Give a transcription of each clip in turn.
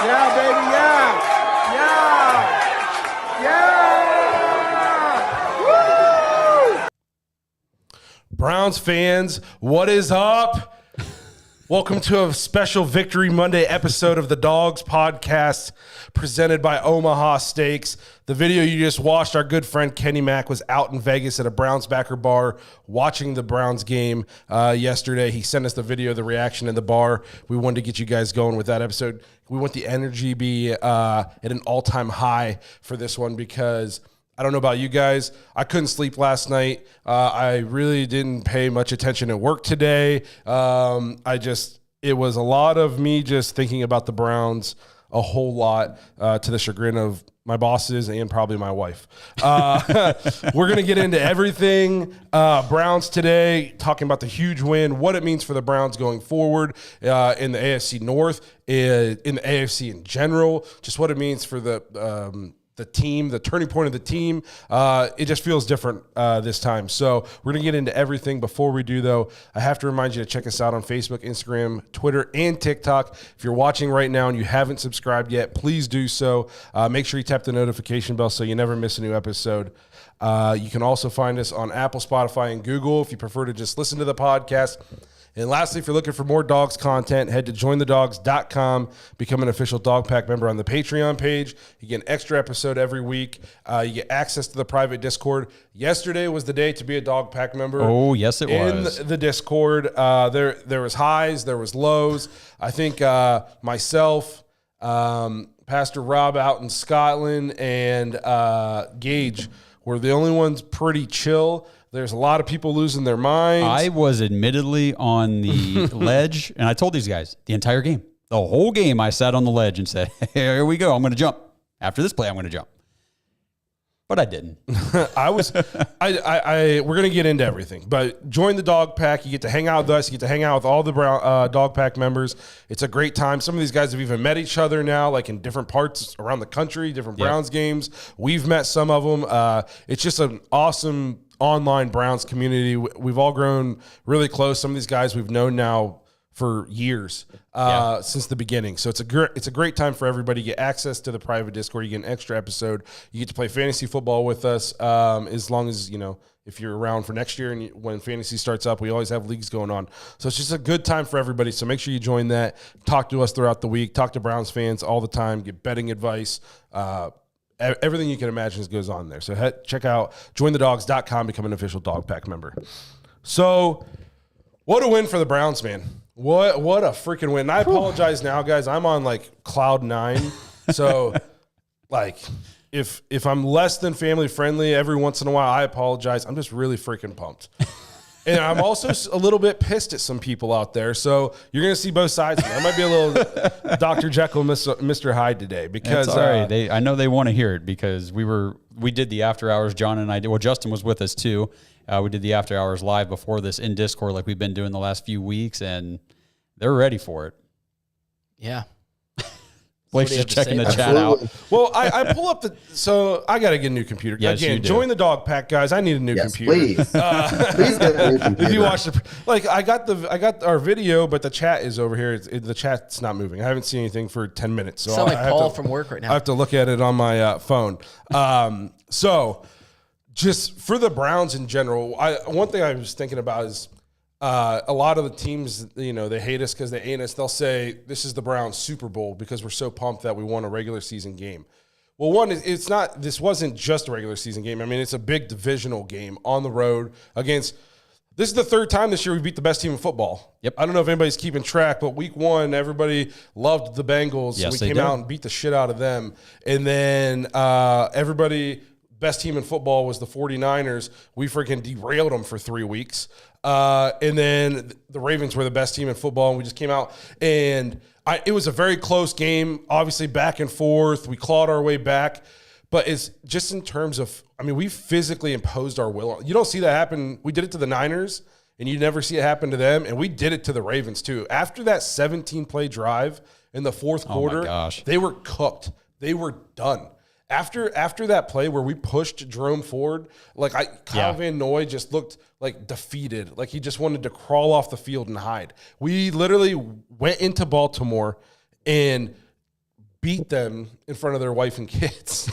Yeah, baby, yeah. Yeah. Woo! Browns fans, what is up? Welcome to a special Victory Monday episode of the Dawgs podcast presented by Omaha Steaks. The video you just watched, our good friend Kenny Mack was out in Vegas at a Browns backer bar watching the Browns game yesterday. He sent us the video, the reaction in the bar. We wanted to get you guys going with that episode. We want the energy be at an all-time high for this one because I don't know about you guys. I couldn't sleep last night. I really didn't pay much attention at work today. It was a lot of me just thinking about the Browns a whole lot to the chagrin of my bosses and probably my wife. We're going to get into everything Browns today, talking about the huge win, what it means for the Browns going forward in the AFC North, in the AFC in general, just what it means for the team, the turning point of the team. It just feels different this time. So we're going to get into everything. Before we do, though, I have to remind you to check us out on Facebook, Instagram, Twitter, and TikTok. If you're watching right now and you haven't subscribed yet, please do so. Make sure you tap the notification bell so you never miss a new episode. You can also find us on Apple, Spotify, and Google if you prefer to just listen to the podcast. And lastly, if you're looking for more Dawgs content, head to jointhedawgs.com, become an official Dog Pack member on the Patreon page. You get an extra episode every week. You get access to the private Discord. Yesterday was the day to be a Dog Pack member. Oh, yes, it was. In the Discord, there was highs, there was lows. I think myself, Pastor Rob out in Scotland, and Gage were the only ones pretty chill. There's a lot of people losing their minds. I was admittedly on the ledge, and I told these guys the entire game. The whole game I sat on the ledge and said, hey, here we go. I'm going to jump. After this play, I'm going to jump. But I didn't. We're going to get into everything. But join the Dog Pack. You get to hang out with us. You get to hang out with all the Dog Pack members. It's a great time. Some of these guys have even met each other now, like in different parts around the country, different Browns games. We've met some of them. It's just an awesome online Browns community. We've all grown really close. Some of these guys we've known now for years since the beginning. So it's a great time for everybody. You get access to the private Discord. You get an extra episode. You get to play fantasy football with us as long as, if you're around for next year and when fantasy starts up, we always have leagues going on. So it's just a good time for everybody. So make sure you join that. Talk to us throughout the week. Talk to Browns fans all the time. Get betting advice. Everything you can imagine goes on there. So check out jointhedawgs.com, become an official Dog Pack member. So what a win for the Browns, man. What a freaking win. And I apologize now, guys. I'm on like cloud 9. So like if I'm less than family friendly every once in a while, I apologize. I'm just really freaking pumped. And I'm also a little bit pissed at some people out there. So you're going to see both sides of me. I might be a little Dr. Jekyll, Mr. Hyde today. Because all right. I know they want to hear it because we did the after hours. John and I did. Well, Justin was with us too. We did the after hours live before this in Discord like we've been doing the last few weeks, and they're ready for it. Yeah. Blake's just checking the chat out. Well, I pull up so I got to get a new computer. Yes, Again, join the Dog Pack, guys. I need a new computer. Please. Please get a new computer. If you watch I got our video, but the chat is over here. The chat's not moving. I haven't seen anything for 10 minutes. So sound like Paul from work right now. I have to look at it on my phone. So just for the Browns in general, one thing I was thinking about is a lot of the teams, they hate us because they ain't us. They'll say this is the Browns Super Bowl because we're so pumped that we won a regular season game. Well, one, it's not. This wasn't just a regular season game. I mean, it's a big divisional game on the road against. This is the third time this year we beat the best team in football. Yep. I don't know if anybody's keeping track, but week 1, everybody loved the Bengals. Yes, we came out and beat the shit out of them. And then everybody, best team in football was the 49ers. We freaking derailed them for 3 weeks. And then the Ravens were the best team in football, and we just came out. And it was a very close game, obviously back and forth. We clawed our way back. But it's just in terms of, we physically imposed our will. You don't see that happen. We did it to the Niners, and you never see it happen to them. And we did it to the Ravens, too. After that 17-play drive in the fourth quarter, they were cooked. They were done. After that play where we pushed Jerome Ford, Kyle Van Noy just looked like defeated. Like he just wanted to crawl off the field and hide. We literally went into Baltimore and beat them in front of their wife and kids.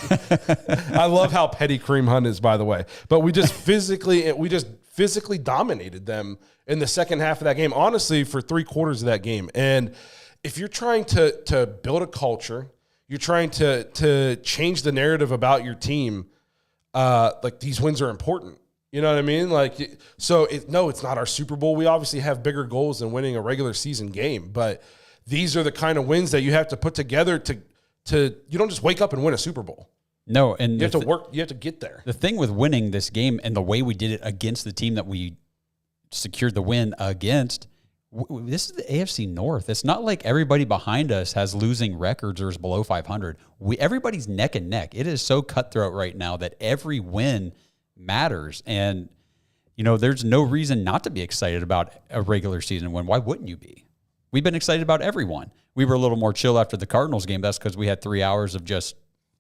I love how petty Kareem Hunt is, by the way. But we just physically dominated them in the second half of that game, honestly, for 3/4 of that game. And if you're trying to build a culture, you're trying to change the narrative about your team, like these wins are important. You know what I mean? Like, so it's not our Super Bowl. We obviously have bigger goals than winning a regular season game, but these are the kind of wins that you have to put together to you don't just wake up and win a Super Bowl. No, and You have to work. You have to get there. The thing with winning this game and the way we did it against the team that we secured the win against, this is the AFC North. It's not like everybody behind us has losing records or is below 500. Everybody's neck and neck. It is so cutthroat right now that every win matters. And, there's no reason not to be excited about a regular season win. Why wouldn't you be? We've been excited about everyone. We were a little more chill after the Cardinals game. That's because we had 3 hours of just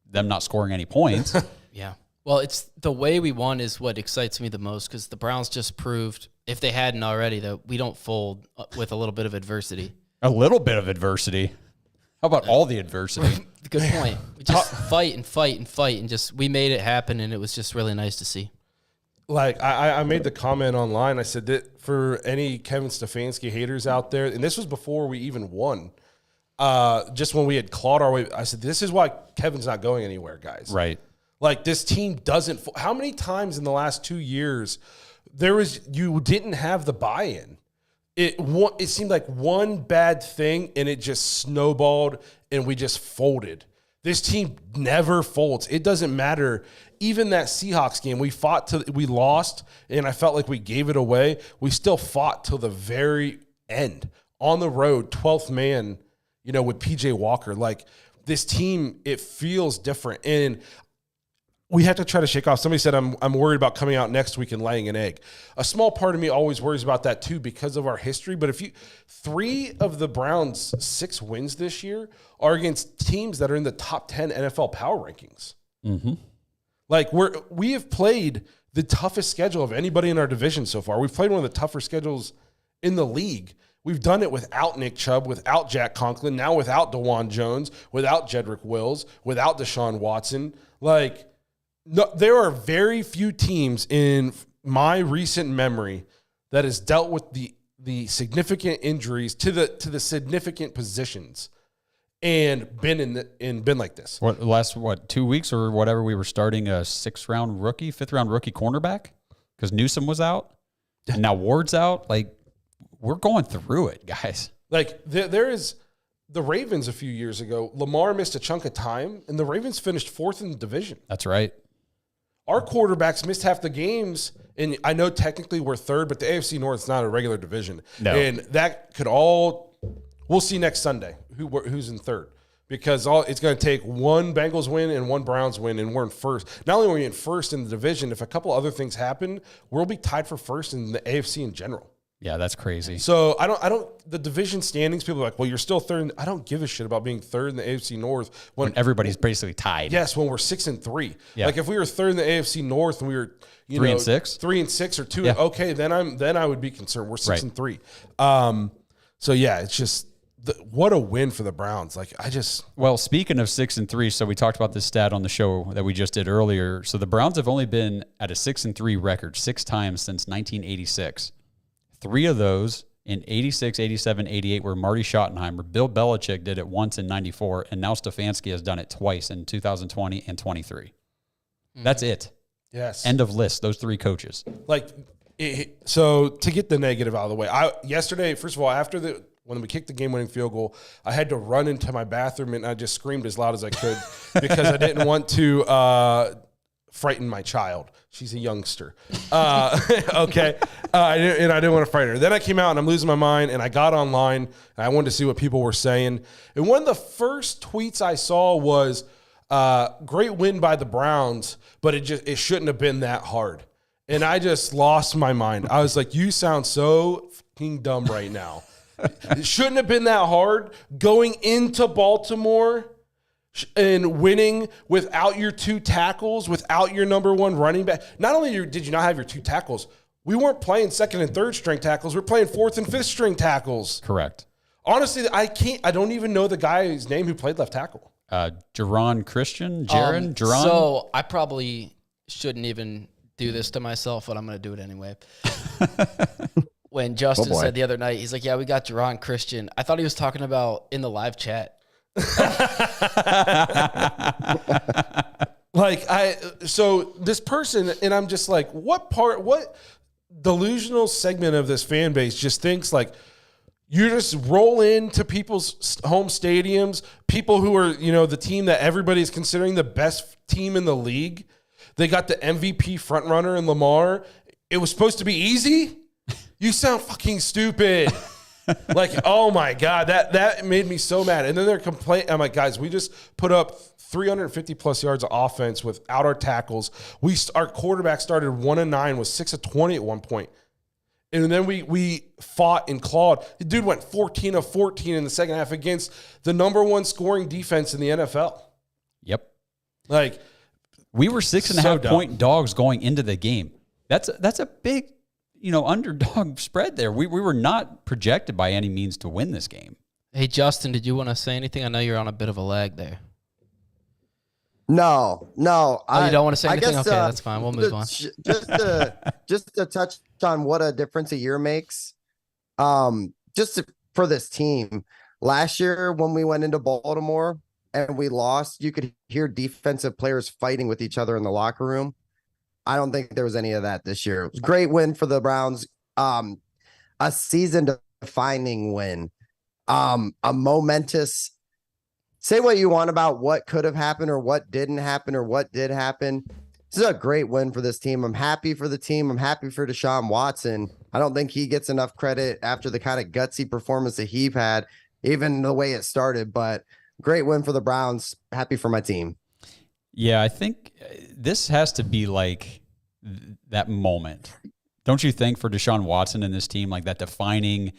them not scoring any points. Yeah. Well, it's the way we won is what excites me the most because the Browns just proved, if they hadn't already, that we don't fold with a little bit of adversity. A little bit of adversity. How about all the adversity? Good point. We just fight and fight and fight and just we made it happen, and it was just really nice to see. Like I made the comment online. I said that for any Kevin Stefanski haters out there, and this was before we even won, just when we had clawed our way, I said, this is why Kevin's not going anywhere, guys. Right. Like this team doesn't. How many times in the last 2 years you didn't have the buy-in? It seemed like one bad thing and it just snowballed and we just folded. This team never folds. It doesn't matter. Even that Seahawks game, we lost, and I felt like we gave it away. We still fought till the very end on the road, 12th man, with PJ Walker. Like this team, it feels different, and we have to try to shake off. Somebody said, I'm worried about coming out next week and laying an egg. A small part of me always worries about that too because of our history. But 3 of the Browns' 6 wins this year are against teams that are in the top 10 NFL power rankings. Mm-hmm. Like we have played the toughest schedule of anybody in our division so far. We've played one of the tougher schedules in the league. We've done it without Nick Chubb, without Jack Conklin, now without DeJuan Jones, without Jedrick Wills, without Deshaun Watson. Like, no, there are very few teams in my recent memory that has dealt with the significant injuries to the significant positions and been like this. What last 2 weeks or whatever, we were starting a 5th round rookie cornerback because Newsome was out and now Ward's out. Like, we're going through it, guys. Like there is the Ravens a few years ago. Lamar missed a chunk of time and the Ravens finished 4th in the division. That's right. Our quarterbacks missed half the games, and I know technically we're 3rd, but the AFC North is not a regular division. No. And that could we'll see next Sunday who's in 3rd, because it's going to take one Bengals win and one Browns win, and we're in 1st. Not only are we in 1st in the division, if a couple other things happen, we'll be tied for 1st in the AFC in general. Yeah, that's crazy. So the division standings, people are like, well, you're still 3rd. I don't give a shit about being 3rd in the AFC North when everybody's basically tied. Yes, when we're 6-3. Yeah. Like if we were 3rd in the AFC North and we were 3 and 6, 3 and 6 or 2, yeah. Okay, then I would be concerned. We're 6-3. So yeah, it's just what a win for the Browns. Well, speaking of 6-3, so we talked about this stat on the show that we just did earlier. So the Browns have only been at a 6-3 record 6 times since 1986. 3 of those in 86, 87, 88 were Marty Schottenheimer. Bill Belichick did it once in 94, and now Stefanski has done it twice in 2020 and 23. That's it. Yes. End of list, those 3 coaches. So to get the negative out of the way, yesterday, first of all, when we kicked the game-winning field goal, I had to run into my bathroom, and I just screamed as loud as I could because I didn't want to frighten my child. She's a youngster. Okay. I didn't want to frighten her. Then I came out and I'm losing my mind, and I got online and I wanted to see what people were saying. And one of the first tweets I saw was, great win by the Browns, but it shouldn't have been that hard. And I just lost my mind. I was like, you sound so fucking dumb right now. It shouldn't have been that hard going into Baltimore and winning without your 2 tackles, without your number 1 running back. Not only did you not have your 2 tackles, we weren't playing 2nd and 3rd string tackles. We're playing 4th and 5th string tackles. Correct. Honestly, I don't even know the guy's name who played left tackle. Jaron Christian, Jaron. So I probably shouldn't even do this to myself, but I'm going to do it anyway. When Justin said the other night, he's like, yeah, we got Jaron Christian. I thought he was talking about in the live chat. So this person, and I'm just like, what delusional segment of this fan base just thinks like you just roll into people's home stadiums, people who are, the team that everybody is considering the best team in the league. They got the MVP frontrunner in Lamar. It was supposed to be easy. You sound fucking stupid. Like, oh my God, that made me so mad. And then they're complaining. I'm like, guys, we just put up 350 plus yards of offense without our tackles. Our quarterback started 1-9 with 6 of 20 at one point. And then we fought and clawed. The dude went 14 of 14 in the second half against the number one scoring defense in the NFL. Yep. Like, we were 6.5 point dogs going into the game. That's a big, underdog spread there. We were not projected by any means to win this game. Hey, Justin, did you want to say anything? I know you're on a bit of a lag there. No. Oh, you don't want to say anything? Okay, that's fine. We'll move on. Just to touch on what a difference a year makes. For this team, last year when we went into Baltimore and we lost, you could hear defensive players fighting with each other in the locker room. I don't think there was any of that this year. It was a great win for the Browns. A season-defining win. A momentous. Say what you want about what could have happened or what didn't happen or what did happen. This is a great win for this team. I'm happy for the team. I'm happy for Deshaun Watson. I don't think he gets enough credit after the kind of gutsy performance that he had, even the way it started. But great win for the Browns. Happy for my team. Yeah, I think this has to be like that moment. Don't you think, for Deshaun Watson and this team, like that defining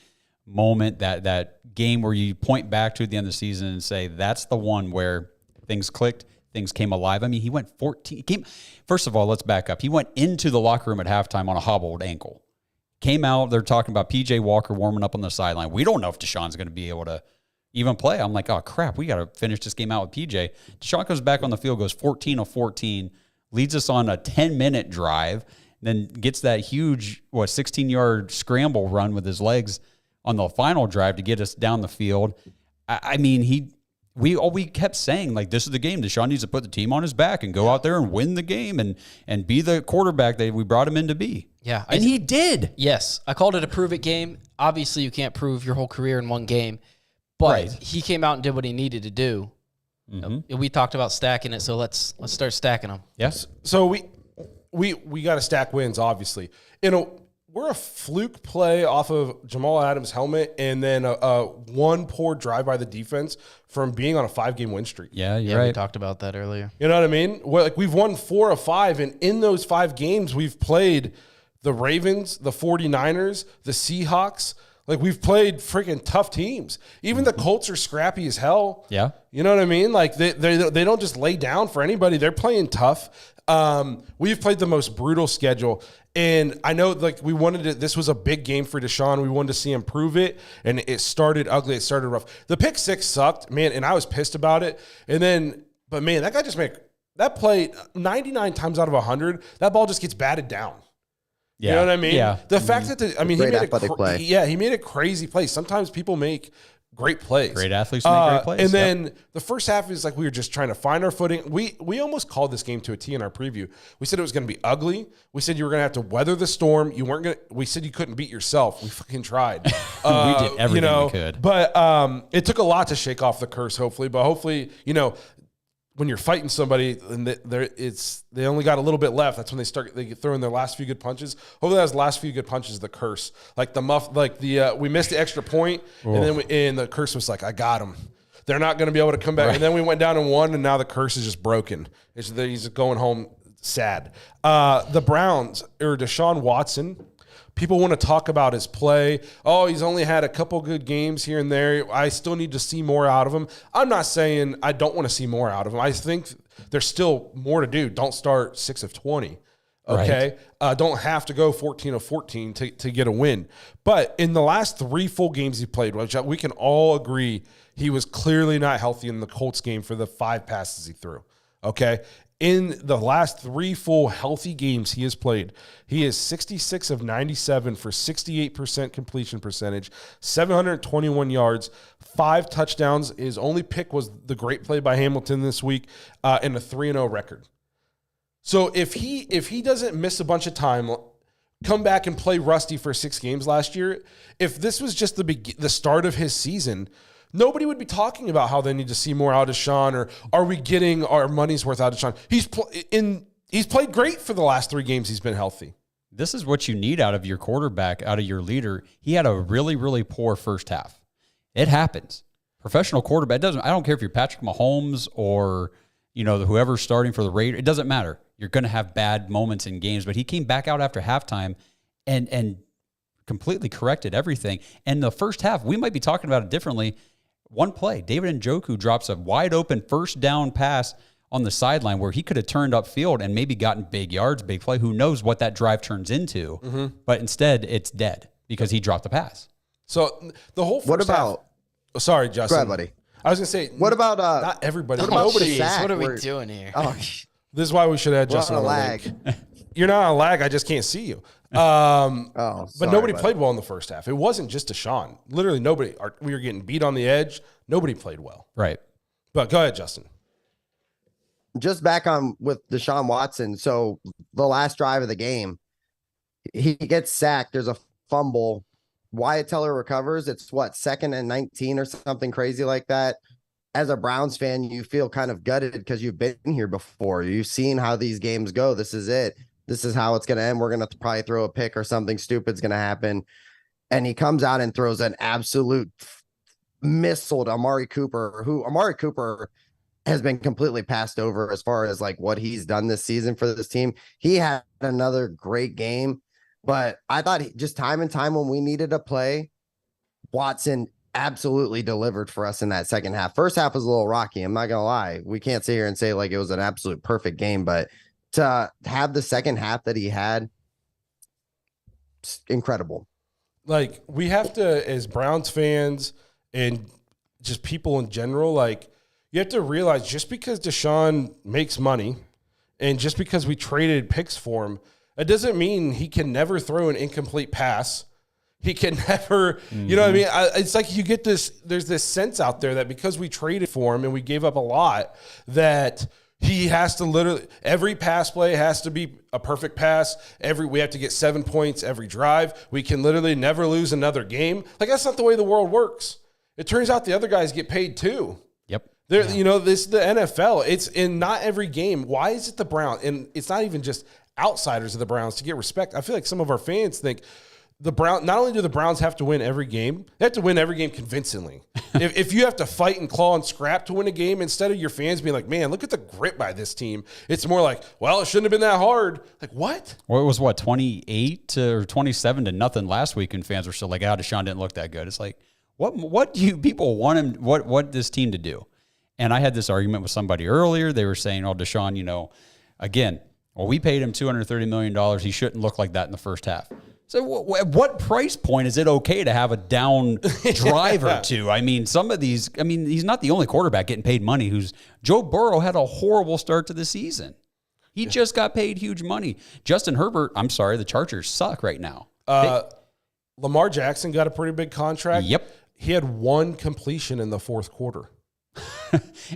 moment, that game where you point back to at the end of the season and say, that's the one where things clicked, things came alive. I mean, he went 14. First of all, let's back up. He went into the locker room at halftime on a hobbled ankle. Came out, they're talking about PJ Walker warming up on the sideline. We don't know if Deshaun's going to be able to even play. I'm like, oh, crap, we got to finish this game out with PJ. Deshaun comes back on the field, goes 14 of 14, leads us on a 10-minute drive, then gets that huge, 16-yard scramble run with his legs on the final drive to get us down the field. I mean, we kept saying, like, this is the game. Deshaun needs to put the team on his back and go out there and win the game and be the quarterback that we brought him in to be. Yeah. And he did. Yes. I called it a prove-it game. Obviously, you can't prove your whole career in one game, but he came out and did what he needed to do. Mm-hmm. We talked about stacking it, so let's start stacking them. Yes. So we got to stack wins, obviously. We're a fluke play off of Jamal Adams' helmet and then a one poor drive by the defense from being on a 5-game win streak. Yeah, you're right. We talked about that earlier. You know what I mean? We've won 4 of 5, and in those 5 games, we've played the Ravens, the 49ers, the Seahawks. Like, we've played freaking tough teams. Even the Colts are scrappy as hell. Yeah. You know what I mean? Like, they don't just lay down for anybody. They're playing tough. We've played the most brutal schedule. And I know, like, this was a big game for Deshaun. We wanted to see him prove it. And it started ugly. It started rough. The pick 6 sucked, man, and I was pissed about it. But man, that guy just that play 99 times out of 100, that ball just gets batted down. Yeah. You know what I mean? Yeah. The fact that he made play. Yeah, he made a crazy play. Sometimes people make great plays. Great athletes make great plays. And then the first half is like we were just trying to find our footing. We almost called this game to a T in our preview. We said it was going to be ugly. We said you were going to have to weather the storm. We said you couldn't beat yourself. We fucking tried. We did everything we could. But it took a lot to shake off the curse, hopefully. But hopefully, when you're fighting somebody and they only got a little bit left, that's when they get throwing their last few good punches. Hopefully, those last few good punches, the curse, like we missed the extra point, and then the curse was like, I got them. They're not going to be able to come back. Right. And then we went down and won, and now the curse is just broken. He's going home sad. The Browns or Deshaun Watson. People want to talk about his play. Oh, he's only had a couple good games here and there. I still need to see more out of him. I'm not saying I don't want to see more out of him. I think there's still more to do. Don't start 6 of 20. Okay? Right. Don't have to go 14 of 14 to get a win. But in the last 3 full games he played, which we can all agree He was clearly not healthy in the Colts game for the 5 passes he threw. Okay. In the last 3 full healthy games he has played, he is 66 of 97 for 68% completion percentage, 721 yards, 5 touchdowns. His only pick was the great play by Hamilton this week, and a 3-0 record. So if he doesn't miss a bunch of time, come back and play rusty for 6 games last year, if this was just the start of his season, nobody would be talking about how they need to see more out of Deshaun, or are we getting our money's worth out of Deshaun. He's played great for the last 3 games he's been healthy. This is what you need out of your quarterback, out of your leader. He had a really, really poor first half. It happens. Professional quarterback I don't care if you're Patrick Mahomes or whoever's starting for the Raiders. It doesn't matter. You're going to have bad moments in games, but he came back out after halftime and completely corrected everything. And the first half, we might be talking about it differently. One play, David Njoku drops a wide open first down pass on the sideline where he could have turned upfield and maybe gotten big yards, big play. Who knows what that drive turns into? Mm-hmm. But instead, it's dead because he dropped the pass. So the whole first half. Sorry, Justin. Go ahead, buddy. I was going to say, what about not everybody? What about Nobody. What are we doing here? Oh, this is why we should have Justin on a lag. You're not on a lag. I just can't see you. But nobody played well in the first half. It wasn't just Deshaun. Literally nobody. We were getting beat on the edge. Nobody played well. Right. But go ahead, Justin. Just back on with Deshaun Watson. So the last drive of the game, he gets sacked. There's a fumble. Wyatt Teller recovers. It's 2nd and 19 or something crazy like that. As a Browns fan, you feel kind of gutted because you've been here before. You've seen how these games go. This is it. This is how it's going to end. We're going to probably throw a pick or something stupid's going to happen. And he comes out and throws an absolute missile to Amari Cooper, who Amari Cooper has been completely passed over as far as like what he's done this season for this team. He had another great game, but I thought just time and time when we needed to play, Watson absolutely delivered for us in that second half. First half was a little rocky. I'm not going to lie. We can't sit here and say like it was an absolute perfect game, but to have the second half that he had, incredible. Like, we have to, as Browns fans and just people in general, like, you have to realize just because Deshaun makes money and just because we traded picks for him, it doesn't mean he can never throw an incomplete pass. He can never, you know what I mean? It's like you get this, there's this sense out there that because we traded for him and we gave up a lot, that he has to literally, every pass play has to be a perfect pass. We have to get 7 points every drive. We can literally never lose another game. Like, that's not the way the world works. It turns out the other guys get paid too. Yep. This is the NFL. It's in not every game. Why is it the Browns? And it's not even just outsiders of the Browns to get respect. I feel like some of our fans think not only do the Browns have to win every game, they have to win every game convincingly. if you have to fight and claw and scrap to win a game, instead of your fans being like, man, look at the grit by this team, it's more like, well, it shouldn't have been that hard. Like, what? Well, it was 28 or 27 to nothing last week, and fans were still like, Deshaun didn't look that good. It's like, what do you people want him, what this team to do? And I had this argument with somebody earlier. They were saying, Deshaun, again, we paid him $230 million. He shouldn't look like that in the first half. So at what price point is it okay to have a down drive or two? I mean, some of these, he's not the only quarterback getting paid money. Joe Burrow had a horrible start to the season. He just got paid huge money. Justin Herbert, I'm sorry, the Chargers suck right now. Lamar Jackson got a pretty big contract. Yep. He had 1 completion in the fourth quarter.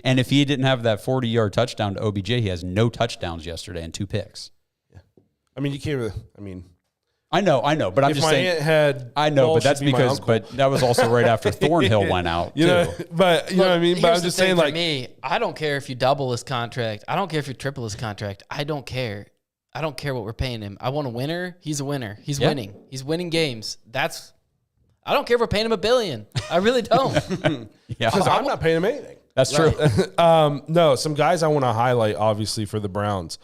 And if he didn't have that 40-yard touchdown to OBJ, he has no touchdowns yesterday and 2 picks. Yeah. You can't really, I know, but I'm just saying. If my aunt had, I know, but that's because. But that was also right after Thornhill went out. But you know what I mean. But I'm just saying, like, me, I don't care if you double his contract. I don't care if you triple his contract. I don't care. I don't care what we're paying him. I want a winner. He's a winner. He's winning. He's winning games. I don't care if we're paying him $1 billion. I really don't. Because I'm not paying him anything. That's true. No, some guys I want to highlight, obviously, for the Browns.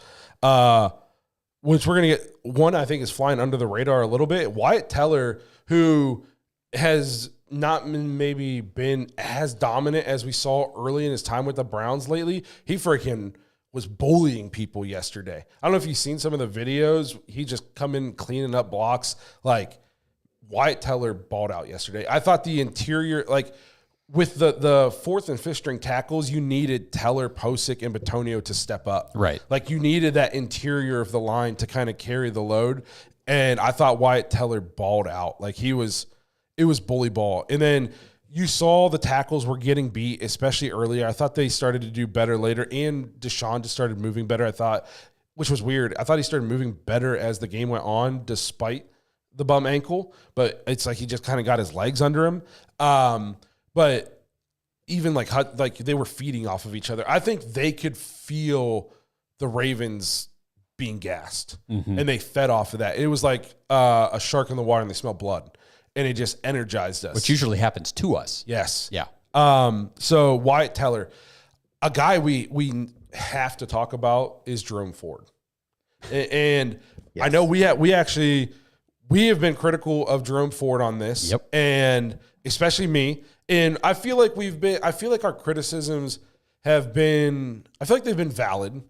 Which we're going to get, one I think is flying under the radar a little bit. Wyatt Teller, who has not maybe been as dominant as we saw early in his time with the Browns lately. He freaking was bullying people yesterday. I don't know if you've seen some of the videos. He just come in cleaning up blocks. Like, Wyatt Teller balled out yesterday. I thought the interior, like, with the fourth and fifth string tackles, you needed Teller, Posick, and Bitonio to step up. Right. Like you needed that interior of the line to kind of carry the load. And I thought Wyatt Teller balled out. Like it was bully ball. And then you saw the tackles were getting beat, especially earlier. I thought they started to do better later. And Deshaun just started moving better, I thought, which was weird. I thought he started moving better as the game went on, despite the bum ankle. But it's like he just kind of got his legs under him. But even like they were feeding off of each other. I think they could feel the Ravens being gassed, and they fed off of that. It was like a shark in the water, and they smelled blood. And it just energized us. Which usually happens to us. Yes. Yeah. So Wyatt Teller, a guy we have to talk about is Jerome Ford. And yes. I know we have been critical of Jerome Ford on this. Yep. And especially me. And I feel like our criticisms they've been valid.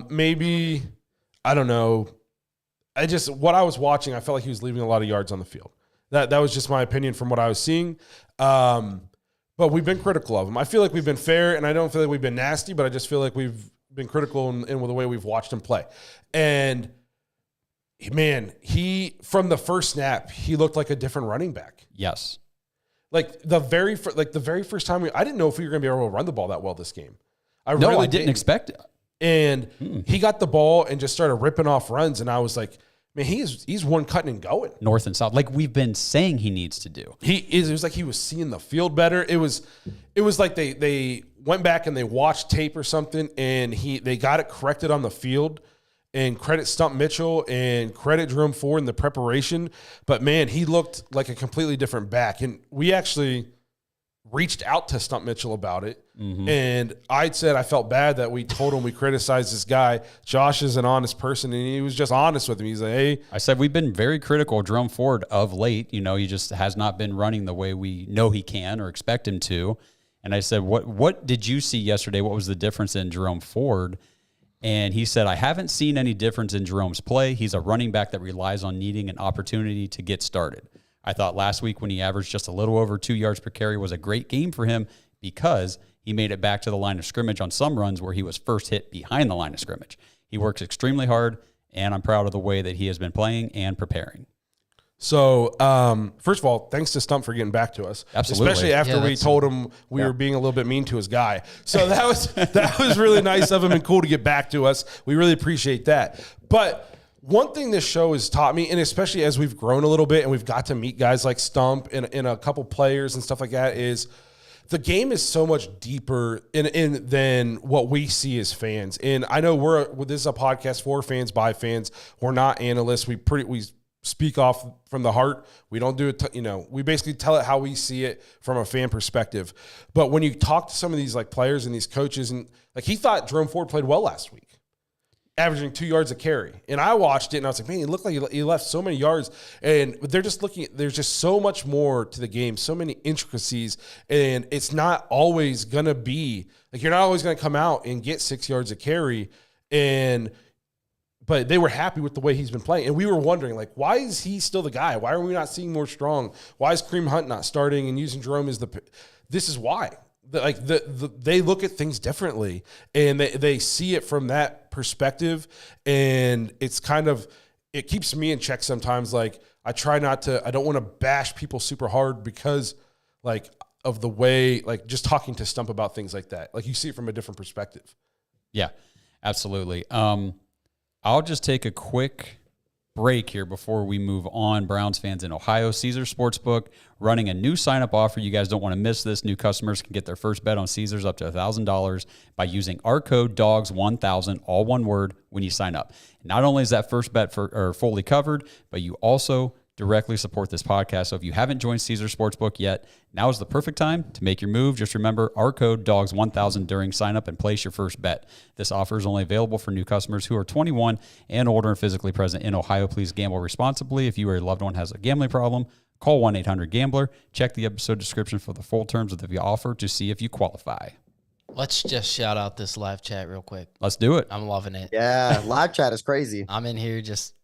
Maybe, I don't know. What I was watching, I felt like he was leaving a lot of yards on the field. That was just my opinion from what I was seeing. But we've been critical of him. I feel like we've been fair, and I don't feel like we've been nasty, but I just feel like we've been critical in the way we've watched him play. And, man, from the first snap, he looked like a different running back. Yes. Like the very first time, I didn't know if we were going to be able to run the ball that well this game. I didn't expect it. And he got the ball and just started ripping off runs, and I was like, man, he's one cutting and going. North and south, like we've been saying he needs to do. It was like he was seeing the field better. It was like they went back and they watched tape or something, and they got it corrected on the field. And credit Stump Mitchell and credit Jerome Ford in the preparation. But, man, he looked like a completely different back. And we actually reached out to Stump Mitchell about it. Mm-hmm. And I said I felt bad that we told him we criticized this guy. Josh is an honest person, and he was just honest with me. He's like, hey. I said we've been very critical of Jerome Ford of late. You know, he just has not been running the way we know he can or expect him to. And I said, what did you see yesterday? What was the difference in Jerome Ford? And he said, I haven't seen any difference in Jerome's play. He's a running back that relies on needing an opportunity to get started. I thought last week when he averaged just a little over 2 yards per carry was a great game for him because he made it back to the line of scrimmage on some runs where he was first hit behind the line of scrimmage. He works extremely hard, and I'm proud of the way that he has been playing and preparing. So, first of all, thanks to Stump for getting back to us. Absolutely. Especially after we told him we were being a little bit mean to his guy. So that was really nice of him and cool to get back to us. We really appreciate that. But one thing this show has taught me, and especially as we've grown a little bit and we've got to meet guys like Stump and a couple players and stuff like that, is the game is so much deeper than what we see as fans. And I know this is a podcast for fans, by fans. We're not analysts. We speak off from the heart. We don't do it, we basically tell it how we see it from a fan perspective. But when you talk to some of these like players and these coaches, and like he thought Jerome Ford played well last week, averaging 2 yards a carry. And I watched it and I was like, man, he looked like he left so many yards. And they're just there's just so much more to the game, so many intricacies. And it's not always going to be like, you're not always going to come out and get 6 yards a carry. But they were happy with the way he's been playing. And we were wondering, like, why is he still the guy? Why are we not seeing more strong? Why is Kareem Hunt not starting and using Jerome as this is why. They look at things differently, and they see it from that perspective. And it's it keeps me in check sometimes. Like, I don't want to bash people super hard because, like, of the way, like, just talking to Stump about things like that. Like, you see it from a different perspective. Yeah, absolutely. I'll just take a quick break here before we move on. Browns fans in Ohio, Caesars Sportsbook running a new sign-up offer. You guys don't want to miss this. New customers can get their first bet on Caesars up to $1,000 by using our code DAWGS1000, all one word, when you sign up. Not only is that first bet fully covered, but you also directly support this podcast. So if you haven't joined Caesars Sportsbook yet, now is the perfect time to make your move. Just remember our code DAWGS1000 during sign up and place your first bet. This offer is only available for new customers who are 21 and older and physically present in Ohio. Please gamble responsibly. If you or a loved one has a gambling problem, call 1-800-GAMBLER. Check the episode description for the full terms of the offer to see if you qualify. Let's just shout out this live chat real quick. Let's do it. I'm loving it. Yeah, live chat is crazy. I'm in here just...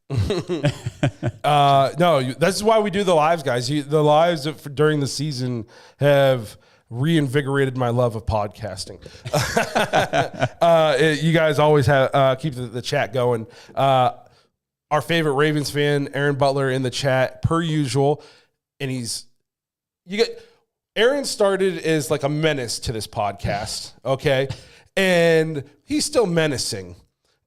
No, that's why we do the lives, guys. The lives during the season have reinvigorated my love of podcasting. You guys always have keep the chat going. Our favorite Ravens fan, Aaron Butler, in the chat per usual, and Aaron started as like a menace to this podcast, okay, and he's still menacing,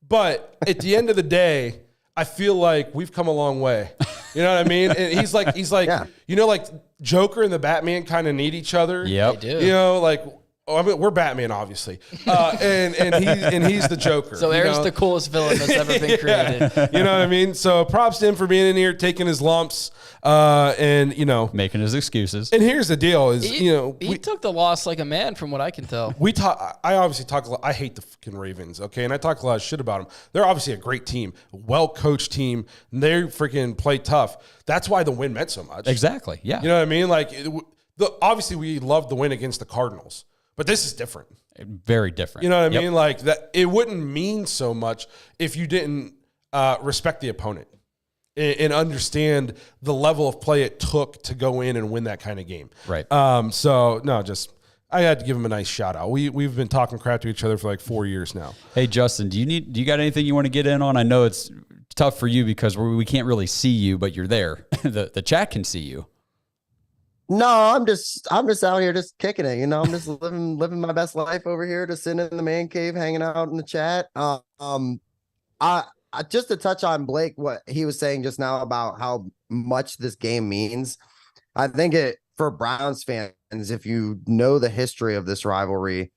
but at the end of the day, I feel like we've come a long way. You know what I mean? And he's like, yeah. You know, like Joker and the Batman kind of need each other. Yep. They do. You know, like, I mean, we're Batman, obviously, and he's the Joker. So Aaron's the coolest villain that's ever been created. You know what I mean? So props to him for being in here, taking his lumps, and making his excuses. And here's the deal: is he took the loss like a man, from what I can tell. I obviously talk a lot. I hate the fucking Ravens, okay, and I talk a lot of shit about them. They're obviously a great team, well coached team. And they freaking play tough. That's why the win meant so much. Exactly. Yeah. You know what I mean? Like, obviously we loved the win against the Cardinals. But this is different. Very different. You know what I mean? Like that, it wouldn't mean so much if you didn't respect the opponent and understand the level of play it took to go in and win that kind of game. Right. So no, I had to give him a nice shout out. We've been talking crap to each other for like 4 years now. Hey Justin, do you got anything you want to get in on? I know it's tough for you because we can't really see you, but you're there. The chat can see you. No, I'm just out here just kicking it. I'm just living my best life over here, just sitting in the man cave, hanging out in the chat. I just to touch on Blake, what he was saying just now about how much this game means. I think for Browns fans, if you know the history of this rivalry,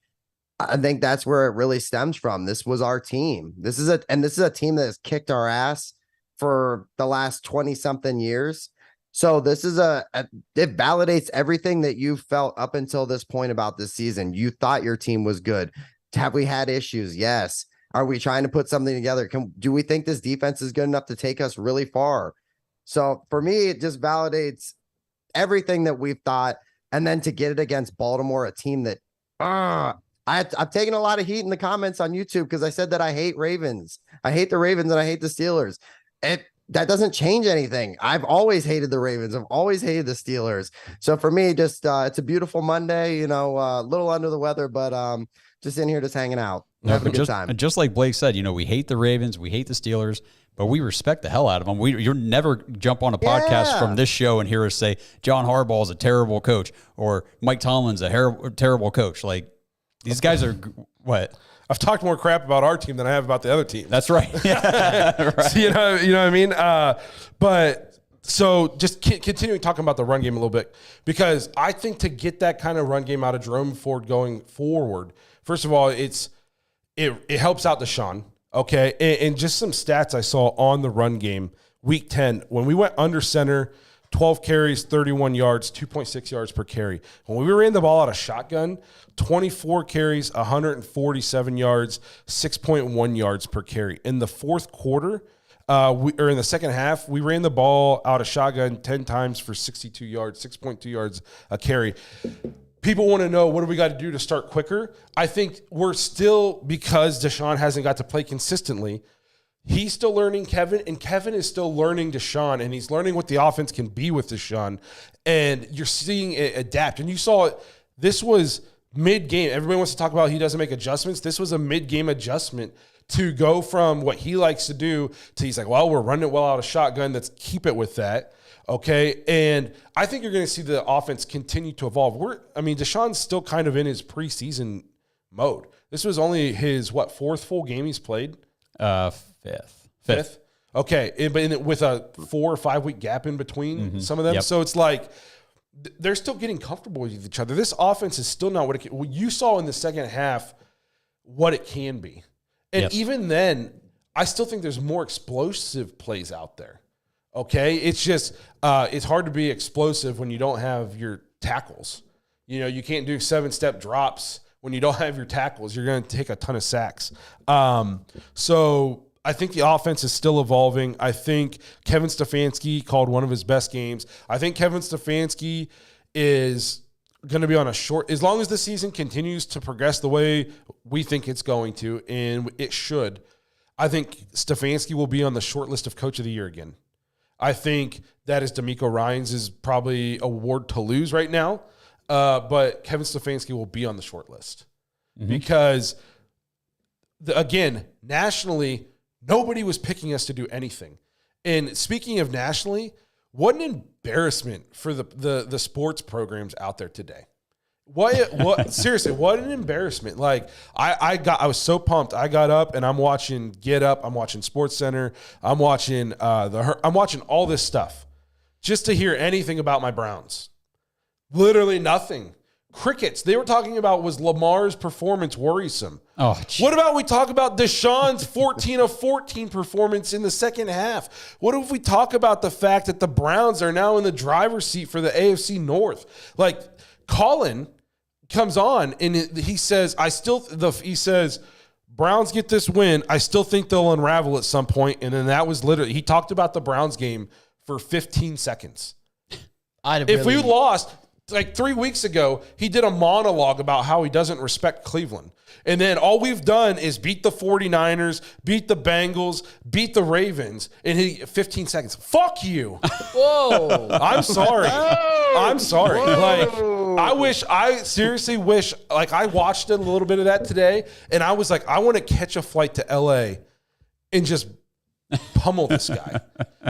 I think that's where it really stems from. This was our team. This is a team that has kicked our ass for the last 20 something years. So this is it validates everything that you felt up until this point about this season. You thought your team was good. Have we had issues? Yes. Are we trying to put something together? Do we think this defense is good enough to take us really far? So for me, it just validates everything that we've thought. And then to get it against Baltimore, a team that I've taken a lot of heat in the comments on YouTube because I said that I hate Ravens. I hate the Ravens and I hate the Steelers. That doesn't change anything. I've always hated the Ravens. I've always hated the Steelers. So for me, just it's a beautiful Monday, a little under the weather, but just in here just hanging out, having a good time. And just like Blake said, we hate the Ravens, we hate the Steelers, but we respect the hell out of them. You'll never jump on a podcast from this show and hear us say John Harbaugh is a terrible coach or Mike Tomlin's a terrible coach. Like, these guys are what? I've talked more crap about our team than I have about the other team. That's right. Right. So, you know what I mean? But so just continuing talking about the run game a little bit, because I think to get that kind of run game out of Jerome Ford going forward, first of all, it helps out Deshaun. Okay. And just some stats I saw on the run game, week 10, when we went under center, 12 carries, 31 yards, 2.6 yards per carry. When we ran the ball out of shotgun, 24 carries, 147 yards, 6.1 yards per carry. In the fourth quarter, in the second half, we ran the ball out of shotgun 10 times for 62 yards, 6.2 yards a carry. People want to know, what do we got to do to start quicker? I think we're still, because Deshaun hasn't got to play consistently, he's still learning Kevin, and Kevin is still learning Deshaun, and he's learning what the offense can be with Deshaun, and you're seeing it adapt. And you saw it. This was mid-game. Everybody wants to talk about he doesn't make adjustments. This was a mid-game adjustment to go from what he likes to do to he's like, well, we're running it well out of shotgun. Let's keep it with that. Okay. And I think you're going to see the offense continue to evolve. Deshaun's still kind of in his preseason mode. This was only his, fourth full game he's played? Fifth. Okay. But with a 4 or 5 week gap in between some of them. Yep. So it's like they're still getting comfortable with each other. This offense is still not what it can. You saw in the second half what it can be. And even then, I still think there's more explosive plays out there. Okay. It's just, it's hard to be explosive when you don't have your tackles. You can't do 7-step drops when you don't have your tackles. You're going to take a ton of sacks. So I think the offense is still evolving. I think Kevin Stefanski called one of his best games. I think Kevin Stefanski is going to be on a short, as long as the season continues to progress the way we think it's going to, and it should, I think Stefanski will be on the short list of Coach of the Year again. I think that is DeMeco Ryans' is probably award to lose right now. but Kevin Stefanski will be on the short list because, again, nationally, nobody was picking us to do anything. And speaking of nationally, what an embarrassment for the sports programs out there today. What seriously, what an embarrassment. Like I was so pumped. I got up and I'm watching Get Up, I'm watching Sports Center, I'm watching I'm watching all this stuff just to hear anything about my Browns. Literally nothing. Crickets. They were talking about, was Lamar's performance worrisome? Oh, geez. What about we talk about Deshaun's 14 of 14 performance in the second half? What if we talk about the fact that the Browns are now in the driver's seat for the AFC North? Like, Colin comes on and he says, he says, Browns get this win. I still think they'll unravel at some point. And then that was literally, he talked about the Browns game for 15 seconds. If we lost, like 3 weeks ago, he did a monologue about how he doesn't respect Cleveland. And then all we've done is beat the 49ers, beat the Bengals, beat the Ravens in 15 seconds. Fuck you. Whoa. I'm sorry. I'm sorry. Whoa. Like, I seriously wish, like, I watched a little bit of that today, and I was like, I want to catch a flight to LA and just pummel this guy.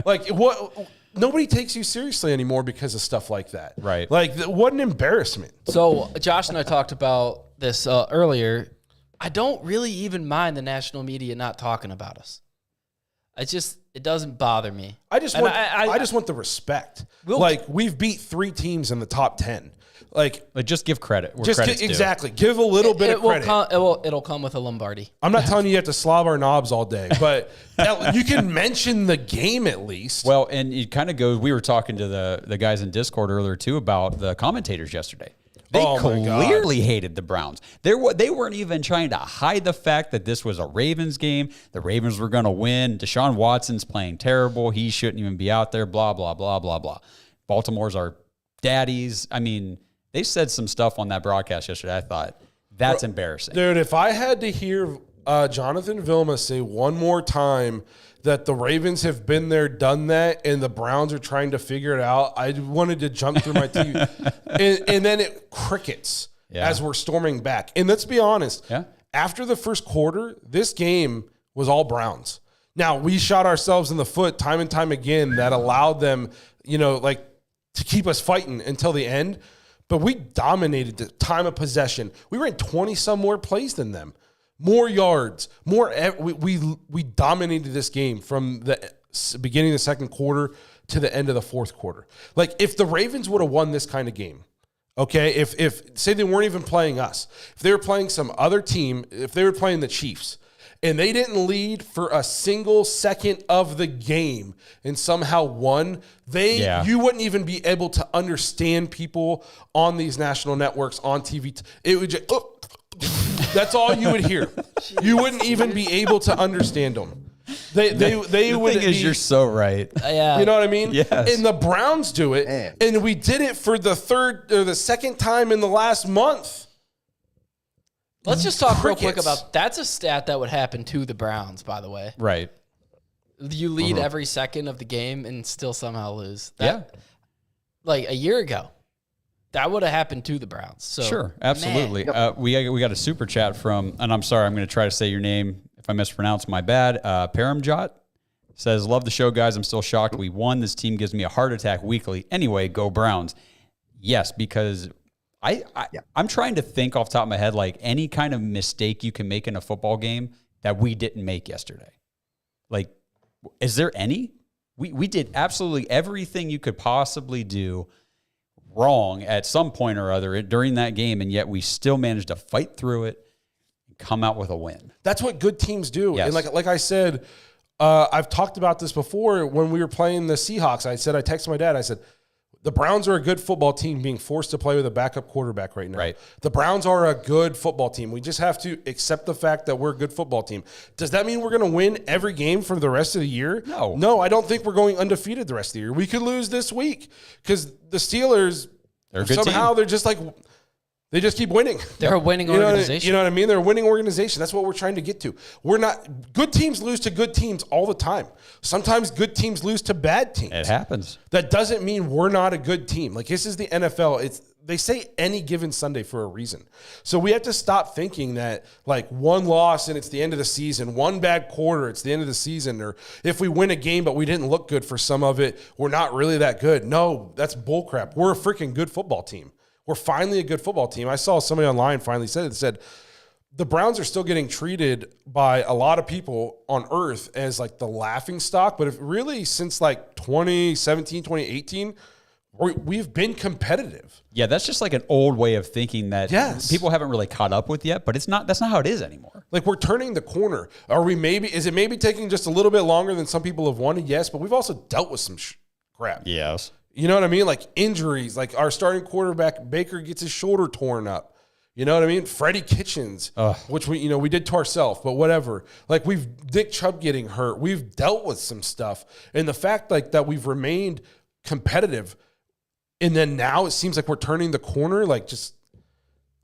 Like, what? Nobody takes you seriously anymore because of stuff like that. Right. Like, what an embarrassment. So Josh and I talked about this earlier. I don't really even mind the national media not talking about us. It doesn't bother me. I just want the respect. Like, we've beat 3 teams in the top 10. Like just give credit. Exactly. Give a little bit of credit. It'll come with a Lombardi. I'm not telling you have to slob our knobs all day, but you can mention the game at least. Well, and it kind of goes, we were talking to the guys in Discord earlier too about the commentators yesterday. They clearly hated the Browns. They weren't even trying to hide the fact that this was a Ravens game. The Ravens were going to win. Deshaun Watson's playing terrible. He shouldn't even be out there, blah, blah, blah, blah, blah. Baltimore's our daddies. I mean, they said some stuff on that broadcast yesterday. I thought, that's embarrassing. Dude, if I had to hear Jonathan Vilma say one more time that the Ravens have been there, done that, and the Browns are trying to figure it out, I wanted to jump through my TV. and then it crickets as we're storming back. And let's be honest, after the first quarter, this game was all Browns. Now, we shot ourselves in the foot time and time again that allowed them, to keep us fighting until the end. But we dominated the time of possession. We ran 20-some more plays than them. More yards, we dominated this game from the beginning of the second quarter to the end of the fourth quarter. Like, if the Ravens would have won this kind of game, okay, if say they weren't even playing us, if they were playing some other team, if they were playing the Chiefs, and they didn't lead for a single second of the game and somehow won, you wouldn't even be able to understand people on these national networks, on TV. It would just, that's all you would hear. You wouldn't even be able to understand them. They would. The thing is, you're so right. Yeah. You know what I mean? Yes. And the Browns do it, and we did it for the second time in the last month. Let's just talk real quick about, that's a stat that would happen to the Browns, by the way. Right. You lead every second of the game and still somehow lose. Like a year ago, that would have happened to the Browns. So, sure, absolutely. We got a super chat from, and I'm sorry, I'm going to try to say your name. If I mispronounce, my bad. Paramjot says, love the show, guys. I'm still shocked we won. This team gives me a heart attack weekly. Anyway, go Browns. Yes, because I'm trying to think off the top of my head, like any kind of mistake you can make in a football game that we didn't make yesterday. Like, is there any? We did absolutely everything you could possibly do wrong at some point or other during that game, and yet we still managed to fight through it and come out with a win. That's what good teams do. Yes. And like I said, I've talked about this before when we were playing the Seahawks. I texted my dad, I said, the Browns are a good football team being forced to play with a backup quarterback right now. Right. The Browns are a good football team. We just have to accept the fact that we're a good football team. Does that mean we're going to win every game for the rest of the year? No. No, I don't think we're going undefeated the rest of the year. We could lose this week because the Steelers, they're a good somehow team. They're just like, they just keep winning. They're a winning organization. You know what I mean? They're a winning organization. That's what we're trying to get to. Good teams lose to good teams all the time. Sometimes good teams lose to bad teams. It happens. That doesn't mean we're not a good team. Like, this is the NFL. they say any given Sunday for a reason. So we have to stop thinking that like one loss and it's the end of the season, one bad quarter, it's the end of the season, or if we win a game but we didn't look good for some of it, we're not really that good. No, that's bullcrap. We're a freaking good football team. We're finally a good football team. I saw somebody online finally said the Browns are still getting treated by a lot of people on earth as like the laughing stock, but if really since like 2017, 2018, we've been competitive. Yeah, that's just like an old way of thinking that people haven't really caught up with yet, but that's not how it is anymore. Like we're turning the corner. Is it maybe taking just a little bit longer than some people have wanted? Yes, but we've also dealt with some crap. Yes. You know what I mean? Like injuries, like our starting quarterback Baker gets his shoulder torn up. You know what I mean? Freddie Kitchens, which we did to ourselves, but whatever. Like Nick Chubb getting hurt. We've dealt with some stuff. And the fact like that we've remained competitive, and then now it seems like we're turning the corner, like just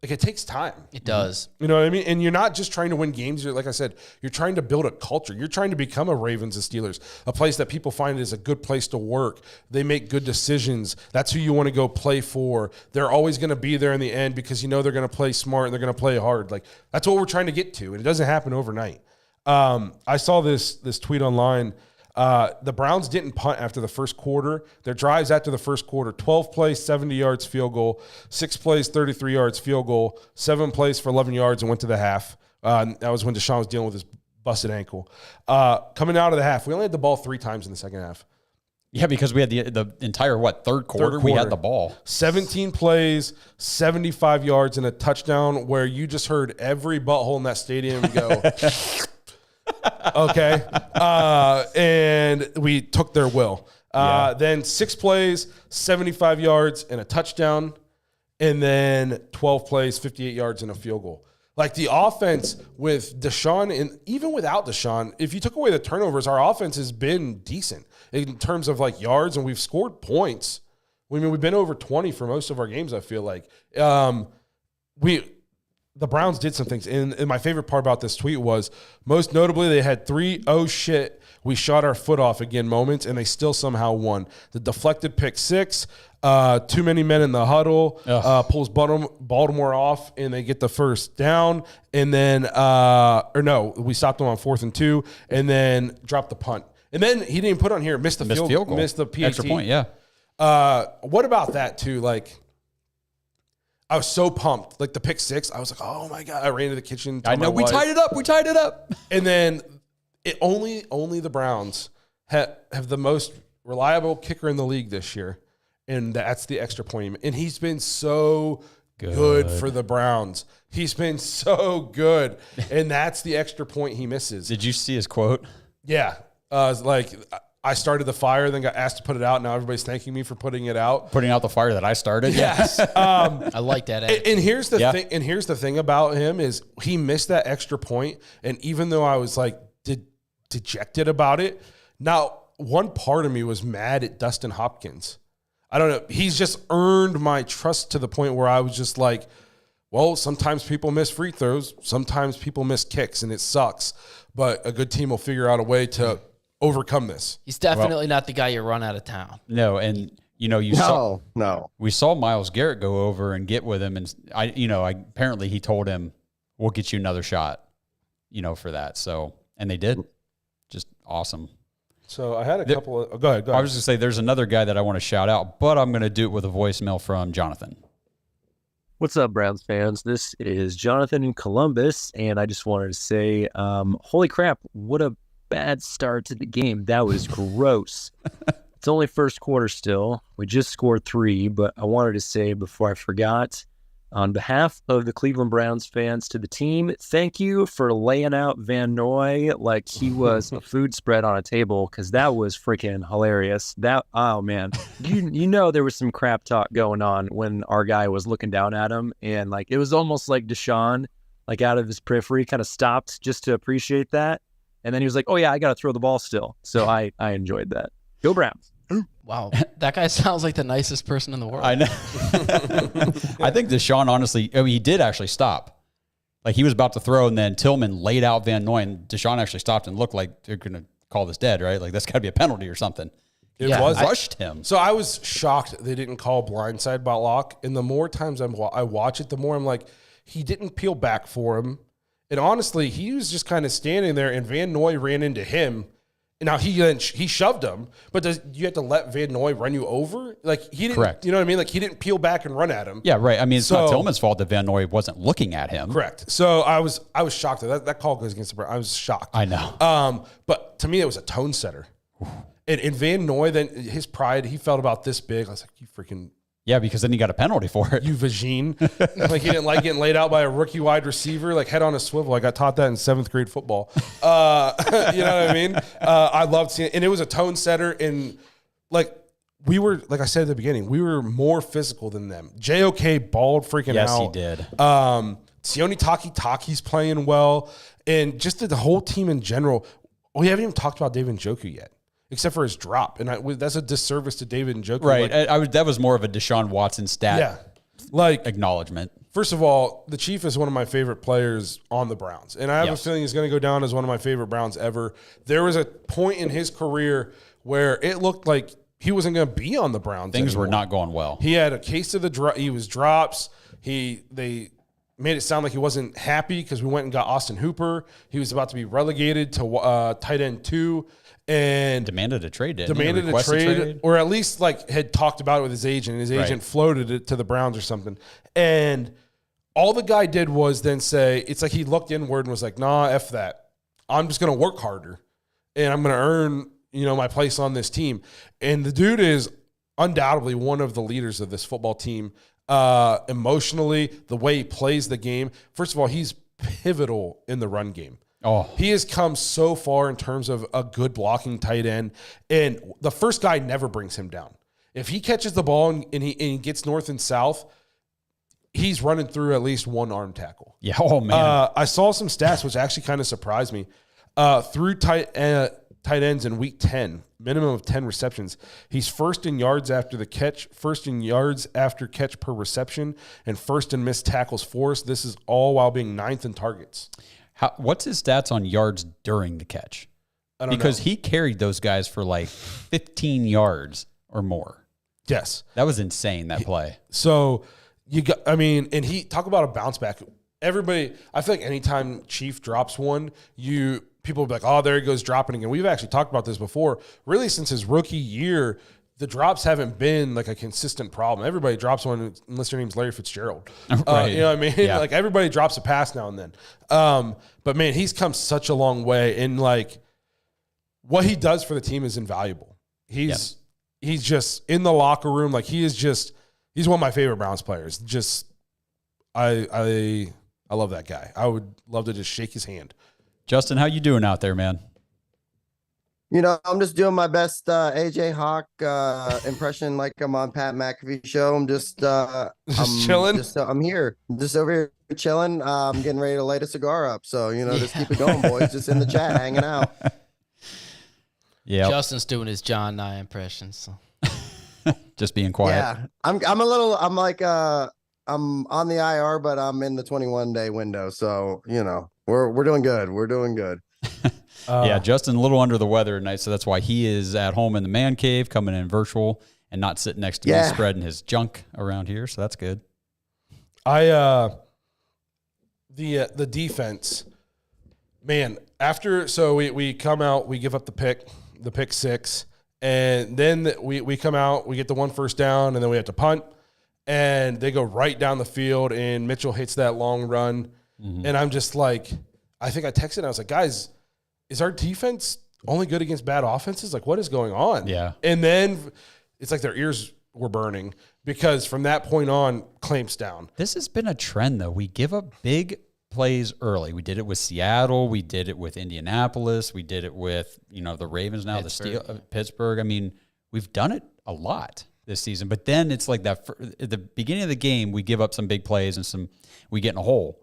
like it takes time. It does. You know what I mean? And you're not just trying to win games. Like I said, you're trying to build a culture. You're trying to become a Ravens and Steelers, a place that people find is a good place to work. They make good decisions. That's who you want to go play for. They're always going to be there in the end because you know they're going to play smart and they're going to play hard. Like that's what we're trying to get to, and it doesn't happen overnight. I saw this tweet online. The Browns didn't punt after the first quarter. Their drives after the first quarter, 12 plays, 70 yards field goal, 6 plays, 33 yards field goal, 7 plays for 11 yards and went to the half. That was when Deshaun was dealing with his busted ankle. Coming out of the half, we only had the ball 3 times in the second half. Yeah, because we had the entire, third quarter, we had the ball. 17 plays, 75 yards, and a touchdown where you just heard every butthole in that stadium go, okay. And we took their will. Then 6 plays, 75 yards, and a touchdown. And then 12 plays, 58 yards, and a field goal. Like the offense with Deshaun, and even without Deshaun, if you took away the turnovers, our offense has been decent in terms of like yards, and we've scored points. I mean, we've been over 20 for most of our games, I feel like. The Browns did some things. And my favorite part about this tweet was, most notably, they had 3 oh shit, we shot our foot off again moments, and they still somehow won. The deflected pick 6, too many men in the huddle, pulls Baltimore off, and they get the first down. And then, we stopped them on 4th and 2, and then dropped the punt. And then he didn't put on here, missed the field goal. Missed the PAT. Extra point, yeah. What about that, too? Like, I was so pumped. Like the pick 6, I was like, oh my God. I ran to the kitchen. I know, we tied it up. And then only the Browns have the most reliable kicker in the league this year. And that's the extra point. And he's been so good for the Browns. He's been so good. And that's the extra point he misses. Did you see his quote? Yeah. I started the fire, then got asked to put it out. Now everybody's thanking me for putting it out. Putting out the fire that I started. Yes. I like that. And here's the thing. And here's the thing about him is he missed that extra point. And even though I was like dejected about it, now one part of me was mad at Dustin Hopkins. I don't know. He's just earned my trust to the point where I was just like, well, sometimes people miss free throws. Sometimes people miss kicks, and it sucks. But a good team will figure out a way to overcome this. He's definitely not the guy you run out of town. No, and we saw Myles Garrett go over and get with him, and apparently he told him, "We'll get you another shot," for that. So, and they did. Just awesome. So I had a couple of. Go ahead. I was going to say there's another guy that I want to shout out, but I'm going to do it with a voicemail from Jonathan. What's up, Browns fans? This is Jonathan in Columbus, and I just wanted to say, holy crap, what a bad start to the game. That was gross. It's only first quarter still. We just scored 3, but I wanted to say before I forgot, on behalf of the Cleveland Browns fans to the team, thank you for laying out Van Noy like he was a food spread on a table, because that was freaking hilarious. Oh man, you know there was some crap talk going on when our guy was looking down at him, and like it was almost like Deshaun, like out of his periphery, kind of stopped just to appreciate that. And then he was like, oh, yeah, I got to throw the ball still. So I enjoyed that. Go Browns. Wow. That guy sounds like the nicest person in the world. I know. I think Deshaun, honestly, he did actually stop. Like he was about to throw, and then Tillman laid out Van Noy, and Deshaun actually stopped and looked like they're going to call this dead, right? Like that's got to be a penalty or something. It Yeah, was rushed him. So I was shocked they didn't call blindside block. And the more times I watch it, the more I'm like, he didn't peel back for him. And honestly, he was just kind of standing there, and Van Noy ran into him. Now he shoved him, but you have to let Van Noy run you over? Like he didn't. Correct. You know what I mean? Like he didn't peel back and run at him. Yeah, right. I mean, it's not Tillman's fault that Van Noy wasn't looking at him. Correct. So I was shocked that call goes against the Browns. I was shocked. I know. But to me, it was a tone setter. And Van Noy, then his pride, he felt about this big. I was like, you freaking. Yeah, because then he got a penalty for it. You vagine. Like he didn't like getting laid out by a rookie wide receiver, like head on a swivel. I got taught that in 7th grade football. You know what I mean? I loved seeing it. And it was a tone setter. And like we were, like I said at the beginning, we were more physical than them. JOK balled freaking out. Yes, he did. Sione Taki's playing well. And just the whole team in general. We haven't even talked about David Njoku yet. Except for his drop, and that's a disservice to David Njoku. Right, like, that was more of a Deshaun Watson stat. Yeah, like acknowledgement. First of all, the Chief is one of my favorite players on the Browns, and I have a feeling he's going to go down as one of my favorite Browns ever. There was a point in his career where it looked like he wasn't going to be on the Browns. Things anymore. were not going well. He had a case of he was drops. They made it sound like he wasn't happy because we went and got Austin Hooper. He was about to be relegated to tight end 2. And demanded a trade, demanded a trade, or at least like had talked about it with his agent, and his agent floated it to the Browns or something. And all the guy did was then say, it's like he looked inward and was like, nah, F that. I'm just going to work harder, and I'm going to earn, my place on this team. And the dude is undoubtedly one of the leaders of this football team, emotionally, the way he plays the game. First of all, he's pivotal in the run game. Oh, he has come so far in terms of a good blocking tight end, and the first guy never brings him down. If he catches the ball and he gets north and south, he's running through at least one arm tackle. Yeah. Oh man. I saw some stats which actually kind of surprised me. Through tight ends in week 10, minimum of 10 receptions. He's first in yards after the catch, first in yards after catch per reception, and first in missed tackles forced. This is all while being 9th in targets. What's his stats on yards during the catch? I don't know. Because he carried those guys for like 15 yards or more. Yes. That was insane, that play. So and he talk about a bounce back. Everybody, I feel like anytime Chief drops one, people will be like, oh, there he goes dropping again. We've actually talked about this before. Really, since his rookie year, the drops haven't been like a consistent problem. Everybody drops one unless your name's Larry Fitzgerald. Right. You know what I mean? Yeah. Like everybody drops a pass now and then. But man, he's come such a long way, and like what he does for the team is invaluable. He's just in the locker room. Like he's one of my favorite Browns players. Just I love that guy. I would love to just shake his hand. Justin, how you doing out there, man? I'm just doing my best AJ Hawk impression, like I'm on Pat McAfee show. I'm just chilling. I'm here, just over here chilling. I'm getting ready to light a cigar up. So just keep it going, boys. Just in the chat, hanging out. Yeah, Justin's doing his John Nye impression. So. Just being quiet. Yeah, I'm on the IR, but I'm in the 21-day window. So we're doing good. We're doing good. Yeah, Justin a little under the weather tonight, so that's why he is at home in the man cave, coming in virtual and not sitting next to me spreading his junk around here. So that's good. The defense, man. We come out, we give up the pick 6, and then we come out, we get the 1 first down, and then we have to punt, and they go right down the field, and Mitchell hits that long run, and I'm just like, I think I texted, and I was like, guys, is our defense only good against bad offenses? Like, what is going on? Yeah. And then it's like their ears were burning because from that point on, clamps down. This has been a trend, though. We give up big plays early. We did it with Seattle. We did it with Indianapolis. We did it with, the Ravens now, Pittsburgh. I mean, we've done it a lot this season. But then it's like that at the beginning of the game, we give up some big plays and we get in a hole.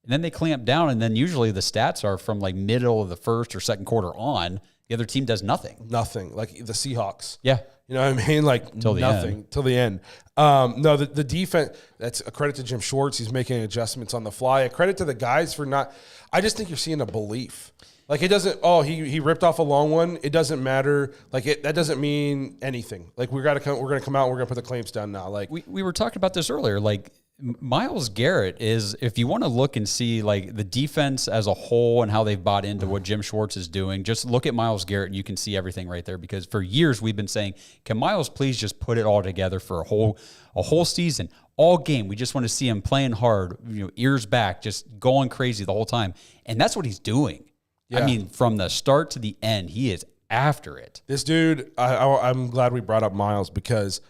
And then they clamp down, and then usually the stats are from like middle of the first or second quarter on. The other team does nothing. Nothing. Like the Seahawks. Yeah. You know what I mean? Like nothing till the end. No, the defense, that's a credit to Jim Schwartz. He's making adjustments on the fly. A credit to the guys for not – I just think you're seeing a belief. Like it doesn't. Oh, he ripped off a long one. It doesn't matter. Like that doesn't mean anything. Like we're gonna come out. We're gonna put the claims down now. Like we were talking about this earlier. Like Myles Garrett is, if you want to look and see like the defense as a whole and how they've bought into what Jim Schwartz is doing, just look at Myles Garrett and you can see everything right there. Because for years we've been saying, can Myles please just put it all together for a whole season, all game? We just want to see him playing hard, ears back, just going crazy the whole time, and that's what he's doing. Yeah. I mean, from the start to the end, he is after it. This dude, I'm glad we brought up Myles because,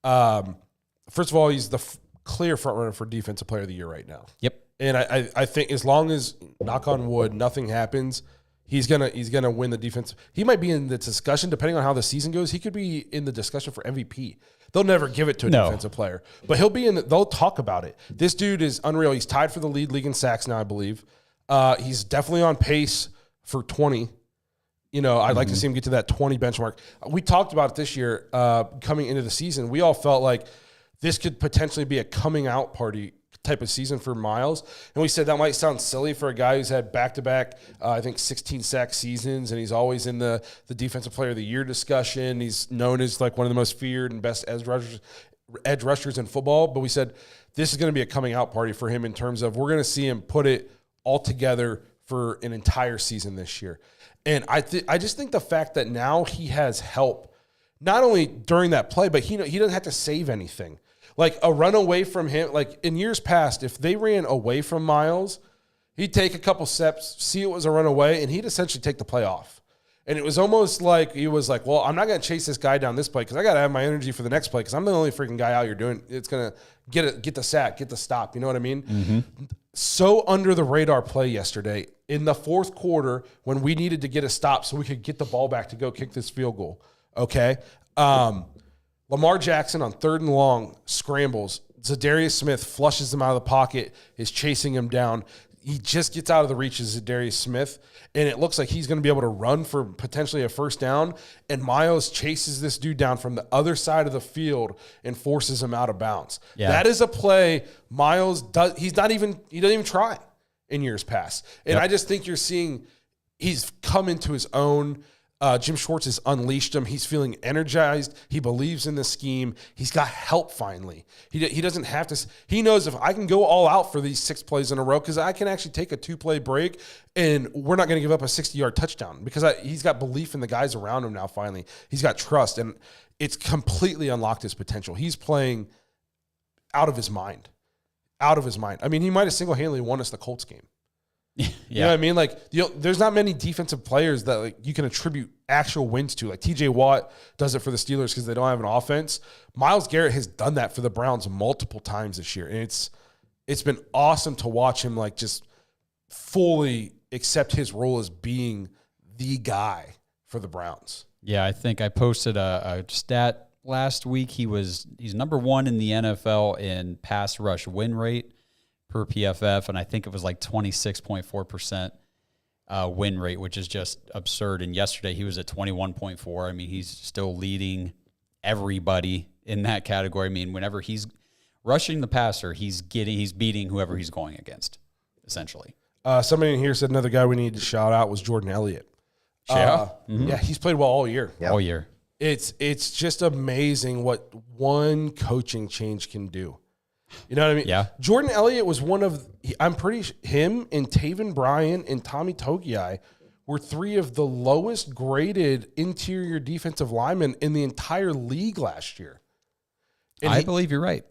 first of all, he's the clear front runner for Defensive Player of the Year right now. Yep. And I think as long as, knock on wood, nothing happens, he's gonna win the defense. He might be in the discussion depending on how the season goes. He could be in the discussion for MVP. They'll never give it to a defensive player, but he'll be in. They'll talk about it. This dude is unreal. He's tied for the lead in sacks now, I believe. He's definitely on pace for 20. I'd like to see him get to that 20 benchmark. We talked about it this year coming into the season. We all felt like this could potentially be a coming out party type of season for Myles. And we said that might sound silly for a guy who's had back-to-back, 16 sack seasons, and he's always in the Defensive Player of the Year discussion. He's known as like one of the most feared and best edge rushers in football. But we said this is going to be a coming out party for him in terms of we're going to see him put it all together for an entire season this year. And I just think the fact that now he has help, not only during that play, but he doesn't have to save anything. Like a run away from him, like in years past, if they ran away from Myles, he'd take a couple steps, see it was a run away, and he'd essentially take the play off. And it was almost like he was like, well, I'm not going to chase this guy down this play because I got to have my energy for the next play because I'm the only freaking guy out here doing it. It's going to get the sack, get the stop. You know what I mean? Mm-hmm. So under the radar play yesterday in the fourth quarter when we needed to get a stop so we could get the ball back to go kick this field goal. Okay. Lamar Jackson on 3rd and long scrambles. Zadarius Smith flushes him out of the pocket, is chasing him down. He just gets out of the reach of Zadarius Smith, and it looks like he's going to be able to run for potentially a first down, and Myles chases this dude down from the other side of the field and forces him out of bounds. Yeah. That is a play Myles does. He doesn't even try in years past. And I just think you're seeing he's come into his own. Jim Schwartz has unleashed him. He's feeling energized. He believes in the scheme. He's got help finally. He doesn't have to. He knows if I can go all out for these 6 plays in a row because I can actually take a 2-play break and we're not going to give up a 60-yard touchdown because he's got belief in the guys around him now finally. He's got trust, and it's completely unlocked his potential. He's playing out of his mind. Out of his mind. I mean, he might have single-handedly won us the Colts game. Yeah. You know what I mean? Like, there's not many defensive players that like you can attribute actual wins to. Like TJ Watt does it for the Steelers because they don't have an offense. Myles Garrett has done that for the Browns multiple times this year, and it's been awesome to watch him like just fully accept his role as being the guy for the Browns. Yeah, I think I posted a stat last week. He's number 1 in the NFL in pass rush win rate per PFF, and I think it was like 26.4% win rate, which is just absurd. And yesterday he was at 21.4. I mean, he's still leading everybody in that category. I mean, whenever he's rushing the passer, he's beating whoever he's going against, essentially. Somebody in here said another guy we need to shout out was Jordan Elliott. Yeah, yeah, he's played well all year. Yep. All year. It's just amazing what one coaching change can do. You know what I mean? Yeah. Jordan Elliott was one of, I'm pretty sure him and Taven Bryan and Tommy Togiai were 3 of the lowest graded interior defensive linemen in the entire league last year. And I believe you're right.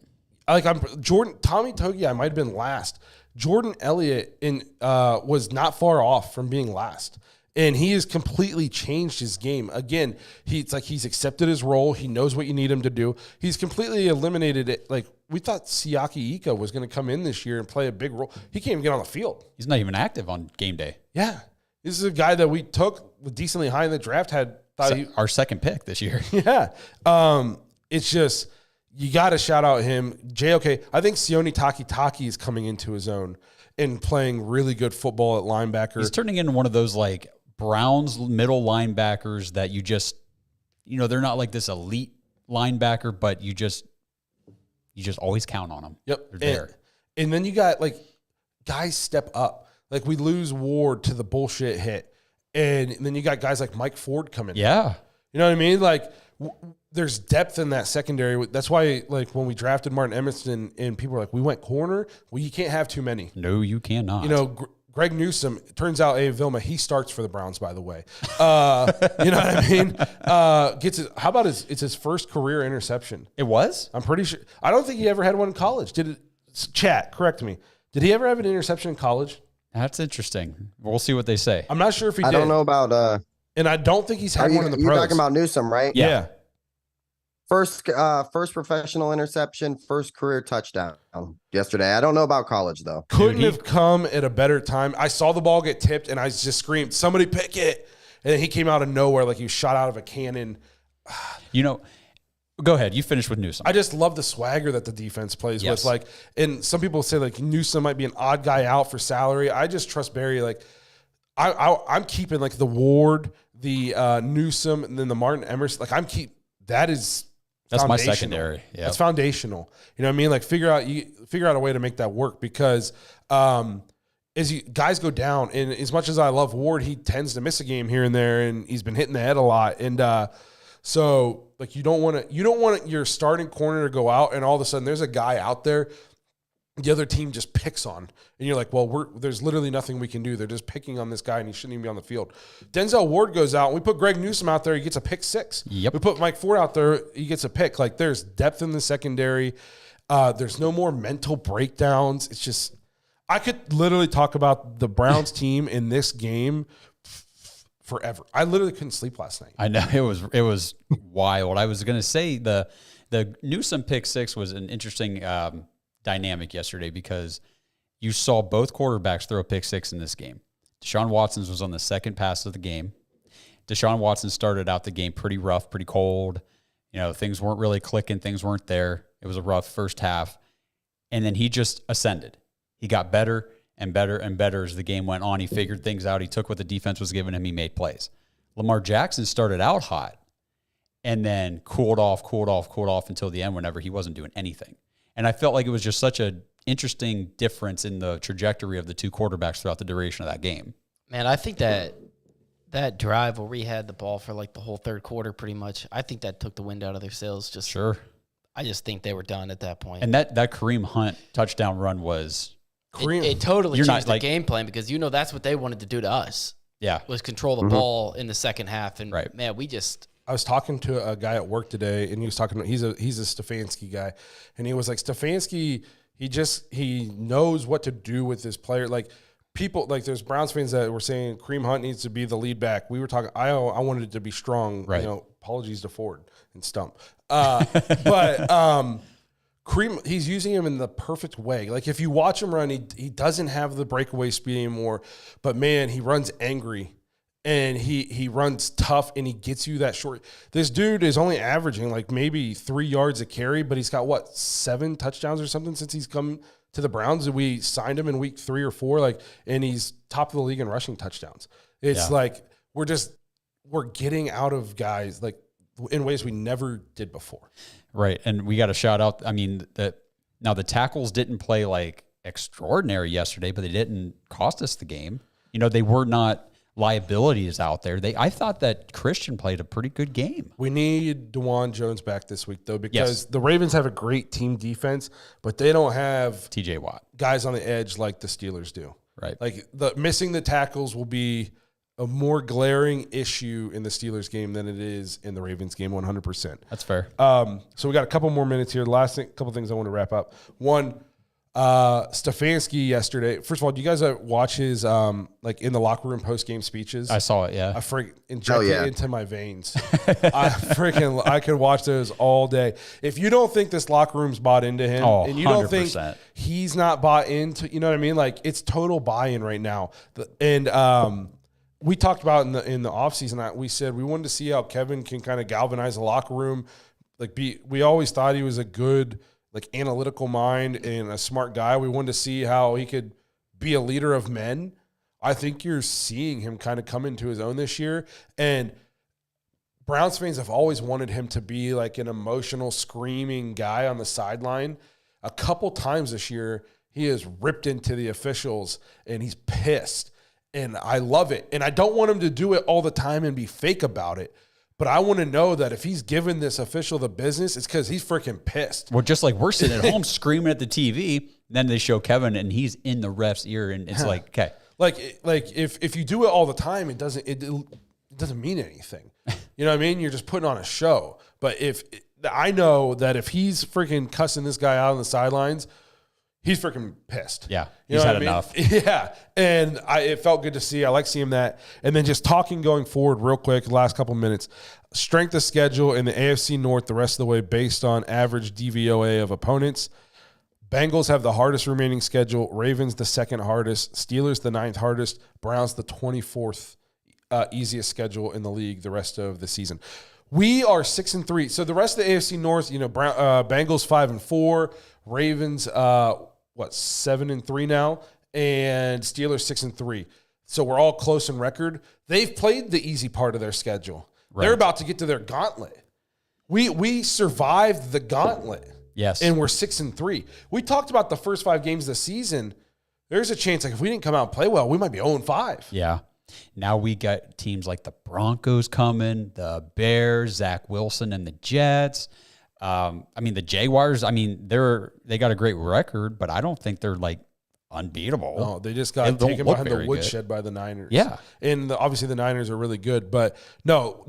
Tommy Togiai might have been last. Jordan Elliott was not far off from being last. And he has completely changed his game. Again, he's accepted his role. He knows what you need him to do. He's completely eliminated it. Like, we thought Siaki Ika was going to come in this year and play a big role. He can't even get on the field. He's not even active on game day. Yeah. This is a guy that we took decently high in the draft. Our second pick this year. Yeah. It's just, you got to shout out him. JOK, I think Sione Takitaki is coming into his own and playing really good football at linebacker. He's turning into one of those, like, Browns middle linebackers that you just, they're not like this elite linebacker, but you just always count on them. Yep. They're there. And then you got like guys step up. Like we lose Ward to the bullshit hit. And then you got guys like Mike Ford coming. Yeah. You know what I mean? Like, there's depth in that secondary. That's why, like, when we drafted Martin Emerson and people were like, we went corner. Well, you can't have too many. No, you cannot. You know, Greg Newsome, turns out Vilma, he starts for the Browns, by the way. You know what I mean? How about it's his first career interception? It was? I'm pretty sure. I don't think he ever had one in college. Chat, correct me. Did he ever have an interception in college? That's interesting. We'll see what they say. I'm not sure if he did. I don't know about. And I don't think he's had one in the pros. You're talking about Newsome, right? Yeah. First professional interception, first career touchdown yesterday. I don't know about college, though. Couldn't have come at a better time. I saw the ball get tipped, and I just screamed, somebody pick it. And then he came out of nowhere like he was shot out of a cannon. You know, go ahead. You finish with Newsome. I just love the swagger that the defense plays with. Like, and some people say like Newsome might be an odd guy out for salary. I just trust Barry. Like, I'm keeping like the Ward, the Newsome, and then the Martin Emerson. Like, that's my secondary. Yeah, that's foundational. You know what I mean? Like, figure out a way to make that work because as guys go down, and as much as I love Ward, he tends to miss a game here and there, and he's been hitting the head a lot. And so, like, you don't want your starting corner to go out, and all of a sudden there's a guy out there the other team just picks on, and you're like, well, there's literally nothing we can do. They're just picking on this guy, and he shouldn't even be on the field. Denzel Ward goes out, and we put Greg Newsome out there. He gets a pick 6. Yep. We put Mike Ford out there. He gets a pick. Like, there's depth in the secondary. There's no more mental breakdowns. It's just, I could literally talk about the Browns team in this game forever. I literally couldn't sleep last night. I know it was wild. I was going to say the Newsome pick 6 was an interesting dynamic yesterday because you saw both quarterbacks throw a pick 6 in this game. Deshaun Watson was on the second pass of the game. Deshaun Watson started out the game pretty rough, pretty cold. You know, things weren't really clicking. Things weren't there. It was a rough first half. And then he just ascended. He got better and better and better as the game went on. He figured things out. He took what the defense was giving him. He made plays. Lamar Jackson started out hot and then cooled off until the end whenever he wasn't doing anything. And I felt like it was just such an interesting difference in the trajectory of the two quarterbacks throughout the duration of that game. Man, I think that drive where we had the ball for like the whole third quarter pretty much, I think that took the wind out of their sails. Sure. I just think they were done at that point. And that Kareem Hunt touchdown run was... It totally changed the game plan because, you know, that's what they wanted to do to us. Yeah. Was control the ball in the second half. And, man, we just... I was talking to a guy at work today, and he was talking about he's a Stefanski guy, and he was like, Stefanski, he knows what to do with this player. Like, people, like, there's Browns fans that were saying Kareem Hunt needs to be the lead back. We were talking, I wanted it to be strong. Right. You know, apologies to Ford and Stump. But Kareem, he's using him in the perfect way. Like, if you watch him run, he doesn't have the breakaway speed anymore, but man, he runs angry. And he runs tough, and he gets you that short. This dude is only averaging like maybe 3 yards a carry, but he's got 7 touchdowns or something since he's come to the Browns. We signed him in week 3 or 4, and he's top of the league in rushing touchdowns. It's like we're getting out of guys like in ways we never did before. Right, and we got to shout out. I mean, now the tackles didn't play like extraordinary yesterday, but they didn't cost us the game. You know, they were not liabilities out there. I thought that Christian played a pretty good game. We need DeJuan Jones back this week, though, because the Ravens have a great team defense, but they don't have TJ Watt guys on the edge like the Steelers do. Right. Like, missing the tackles will be a more glaring issue in the Steelers game than it is in the Ravens game, 100%. That's fair. So we got a couple more minutes here. The last couple things I want to wrap up. One, Stefanski yesterday. First of all, do you guys watch his like in the locker room post game speeches? I saw it. Yeah, I inject it into my veins. I could watch those all day. If you don't think this locker room's bought into him, and you 100%. Don't think he's not bought into, you know what I mean? Like, it's total buy-in right now. We talked about in the offseason, we said we wanted to see how Kevin can kind of galvanize the locker room. We always thought he was a good, like, analytical mind and a smart guy. We wanted to see how he could be a leader of men. I think you're seeing him kind of come into his own this year. And Browns fans have always wanted him to be like an emotional, screaming guy on the sideline. A couple times this year, he has ripped into the officials and he's pissed. And I love it. And I don't want him to do it all the time and be fake about it. But I want to know that if he's giving this official the business, it's because he's freaking pissed. Well, just like we're sitting at home screaming at the TV, then they show Kevin and he's in the ref's ear, and it's like, okay. Like if you do it all the time, it doesn't mean anything. You know what I mean? You're just putting on a show. But I know that if he's freaking cussing this guy out on the sidelines, he's freaking pissed. Yeah, you he's know had enough. Yeah, and it felt good to see. I like seeing that. And then just talking going forward real quick, the last couple minutes, strength of schedule in the AFC North the rest of the way based on average DVOA of opponents. Bengals have the hardest remaining schedule. Ravens the second hardest. Steelers the 9th hardest. Browns the 24th easiest schedule in the league the rest of the season. We are 6-3. So the rest of the AFC North, Bengals 5-4, Ravens 7-3 now, and Steelers 6-3. So we're all close in record. They've played the easy part of their schedule. Right. They're about to get to their gauntlet. We survived the gauntlet. Yes. And we're 6-3. We talked about the first 5 games of the season. There's a chance, like, if we didn't come out and play well, we might be 0-5. Yeah. Now we got teams like the Broncos coming, the Bears, Zach Wilson, and the Jets. The Jaguars, they got a great record, but I don't think they're like unbeatable. No, they just got taken behind the woodshed by the Niners. Yeah. And obviously the Niners are really good, but no,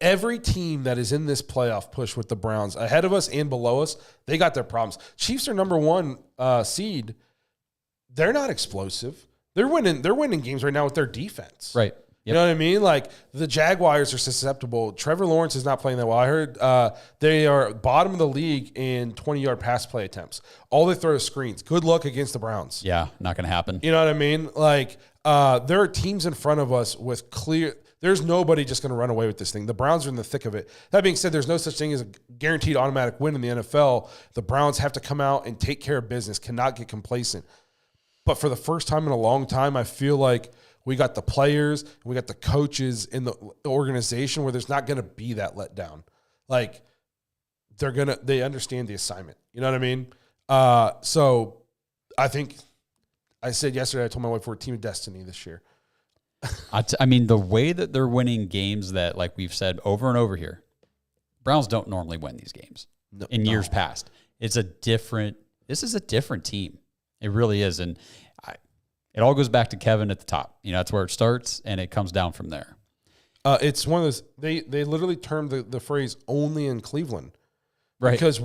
every team that is in this playoff push with the Browns, ahead of us and below us, they got their problems. Chiefs are number 1 seed. They're not explosive. They're winning games right now with their defense. Right. Yep. You know what I mean? Like, the Jaguars are susceptible. Trevor Lawrence is not playing that well. I heard they are bottom of the league in 20-yard pass play attempts. All they throw is screens. Good luck against the Browns. Yeah, not going to happen. You know what I mean? Like, there are teams in front of us with clear – there's nobody just going to run away with this thing. The Browns are in the thick of it. That being said, there's no such thing as a guaranteed automatic win in the NFL. The Browns have to come out and take care of business, cannot get complacent. But for the first time in a long time, I feel like we got the players, we got the coaches in the organization where there's not going to be that letdown. Like, they understand the assignment. You know what I mean? So I think I said yesterday, I told my wife we're a team of destiny this year. The way that they're winning games that, like we've said over and over here, Browns don't normally win these games in years past. This is a different team. It really is. And it all goes back to Kevin at the top. That's where it starts, and it comes down from there. It's one of those, they literally termed the phrase only in Cleveland. Right. Because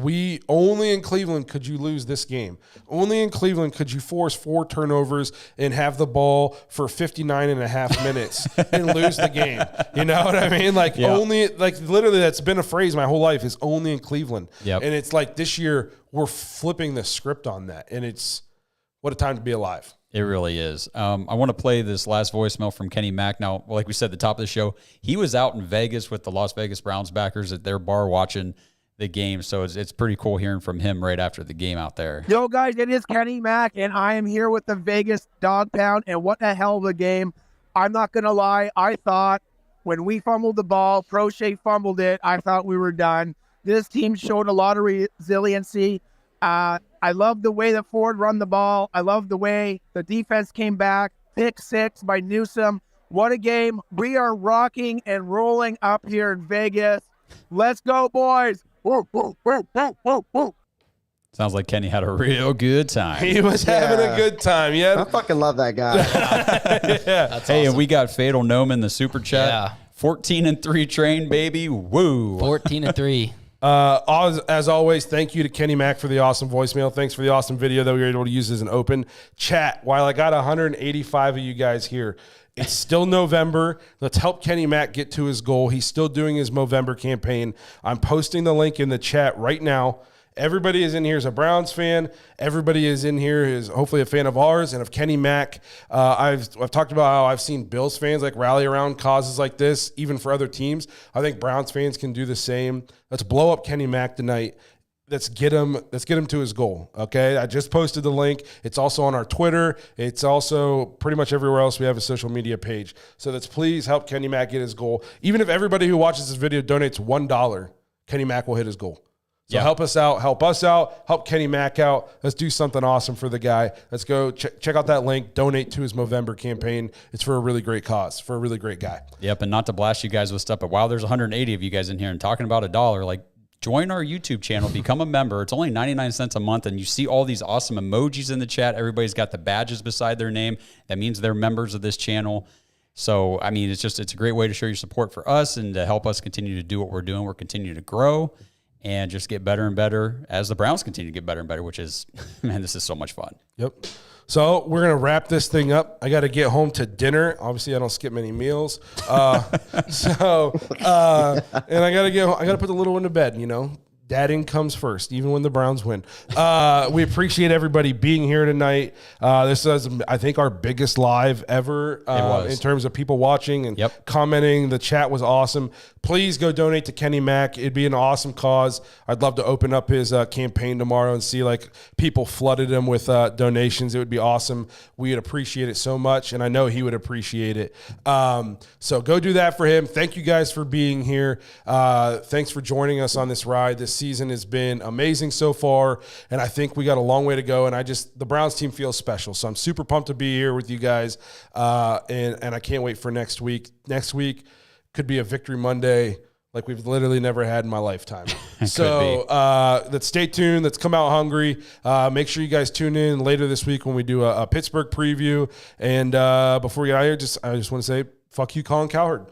only in Cleveland could you lose this game. Only in Cleveland could you force 4 turnovers and have the ball for 59 and a half minutes and lose the game. You know what I mean? Like, literally that's been a phrase my whole life, is only in Cleveland. Yep. And it's like this year we're flipping the script on that. And it's, what a time to be alive. It really is. I want to play this last voicemail from Kenny Mack. Now, like we said at the top of the show, he was out in Vegas with the Las Vegas Browns backers at their bar watching the game. So it's pretty cool hearing from him right after the game out there. Yo, guys, it is Kenny Mack, and I am here with the Vegas Dog Pound, and what a hell of a game. I'm not going to lie. I thought when we fumbled the ball, Prochet fumbled it, I thought we were done. This team showed a lot of resiliency. I love the way that Ford run the ball. I love the way the defense came back. Pick 6 by Newsome. What a game. We are rocking and rolling up here in Vegas. Let's go, boys. Woo, woo, woo, woo, woo, woo. Sounds like Kenny had a real good time. He was having a good time. Yeah. I fucking love that guy. That's hey, awesome. and we got Fatal Gnome in the super chat. Yeah. 14-3 train, baby. Woo. 14-3. As always, thank you to Kenny Mack for the awesome voicemail. Thanks for the awesome video that we were able to use as an open chat. While I got 185 of you guys here, it's still November. Let's help Kenny Mack get to his goal. He's still doing his Movember campaign. I'm posting the link in the chat right now. Everybody is in here is a Browns fan. Everybody is in here is hopefully a fan of ours and of Kenny Mack. I've talked about how I've seen Bills fans like rally around causes like this, even for other teams. I think Browns fans can do the same. Let's blow up Kenny Mack tonight. Let's get him to his goal. Okay. I just posted the link. It's also on our Twitter. It's also pretty much everywhere else we have a social media page. So let's please help Kenny Mack get his goal. Even if everybody who watches this video donates $1, Kenny Mack will hit his goal. So help us out, help us out, help Kenny Mack out. Let's do something awesome for the guy. Let's go check out that link, donate to his Movember campaign. It's for a really great cause, for a really great guy. Yep, and not to blast you guys with stuff, but wow, there's 180 of you guys in here and talking about $1, like join our YouTube channel, become a member. It's only 99 cents a month, and you see all these awesome emojis in the chat. Everybody's got the badges beside their name. That means they're members of this channel. So, I mean, it's a great way to show your support for us and to help us continue to do what we're doing. We're continuing to grow and just get better and better as the Browns continue to get better and better, which is, man, this is so much fun. Yep. So we're going to wrap this thing up. I got to get home to dinner. Obviously, I don't skip many meals. And I got to put the little one to bed, you know. Dadding comes first, even when the Browns win. We appreciate everybody being here tonight. This is, I think, our biggest live ever in terms of people watching and commenting. The chat was awesome. Please go donate to Kenny Mack. It'd be an awesome cause. I'd love to open up his campaign tomorrow and see like people flooded him with donations. It would be awesome. We would appreciate it so much, and I know he would appreciate it. So go do that for him. Thank you guys for being here. Thanks for joining us on this ride. This season has been amazing so far, and I think we got a long way to go, and the Browns team feels special, so I'm super pumped to be here with you guys, and I can't wait for next week. Next week could be a Victory Monday like we've literally never had in my lifetime. So let's stay tuned. Let's come out hungry. Make sure you guys tune in later this week when we do a Pittsburgh preview, and before we get out of here, I just want to say, fuck you, Colin Cowherd.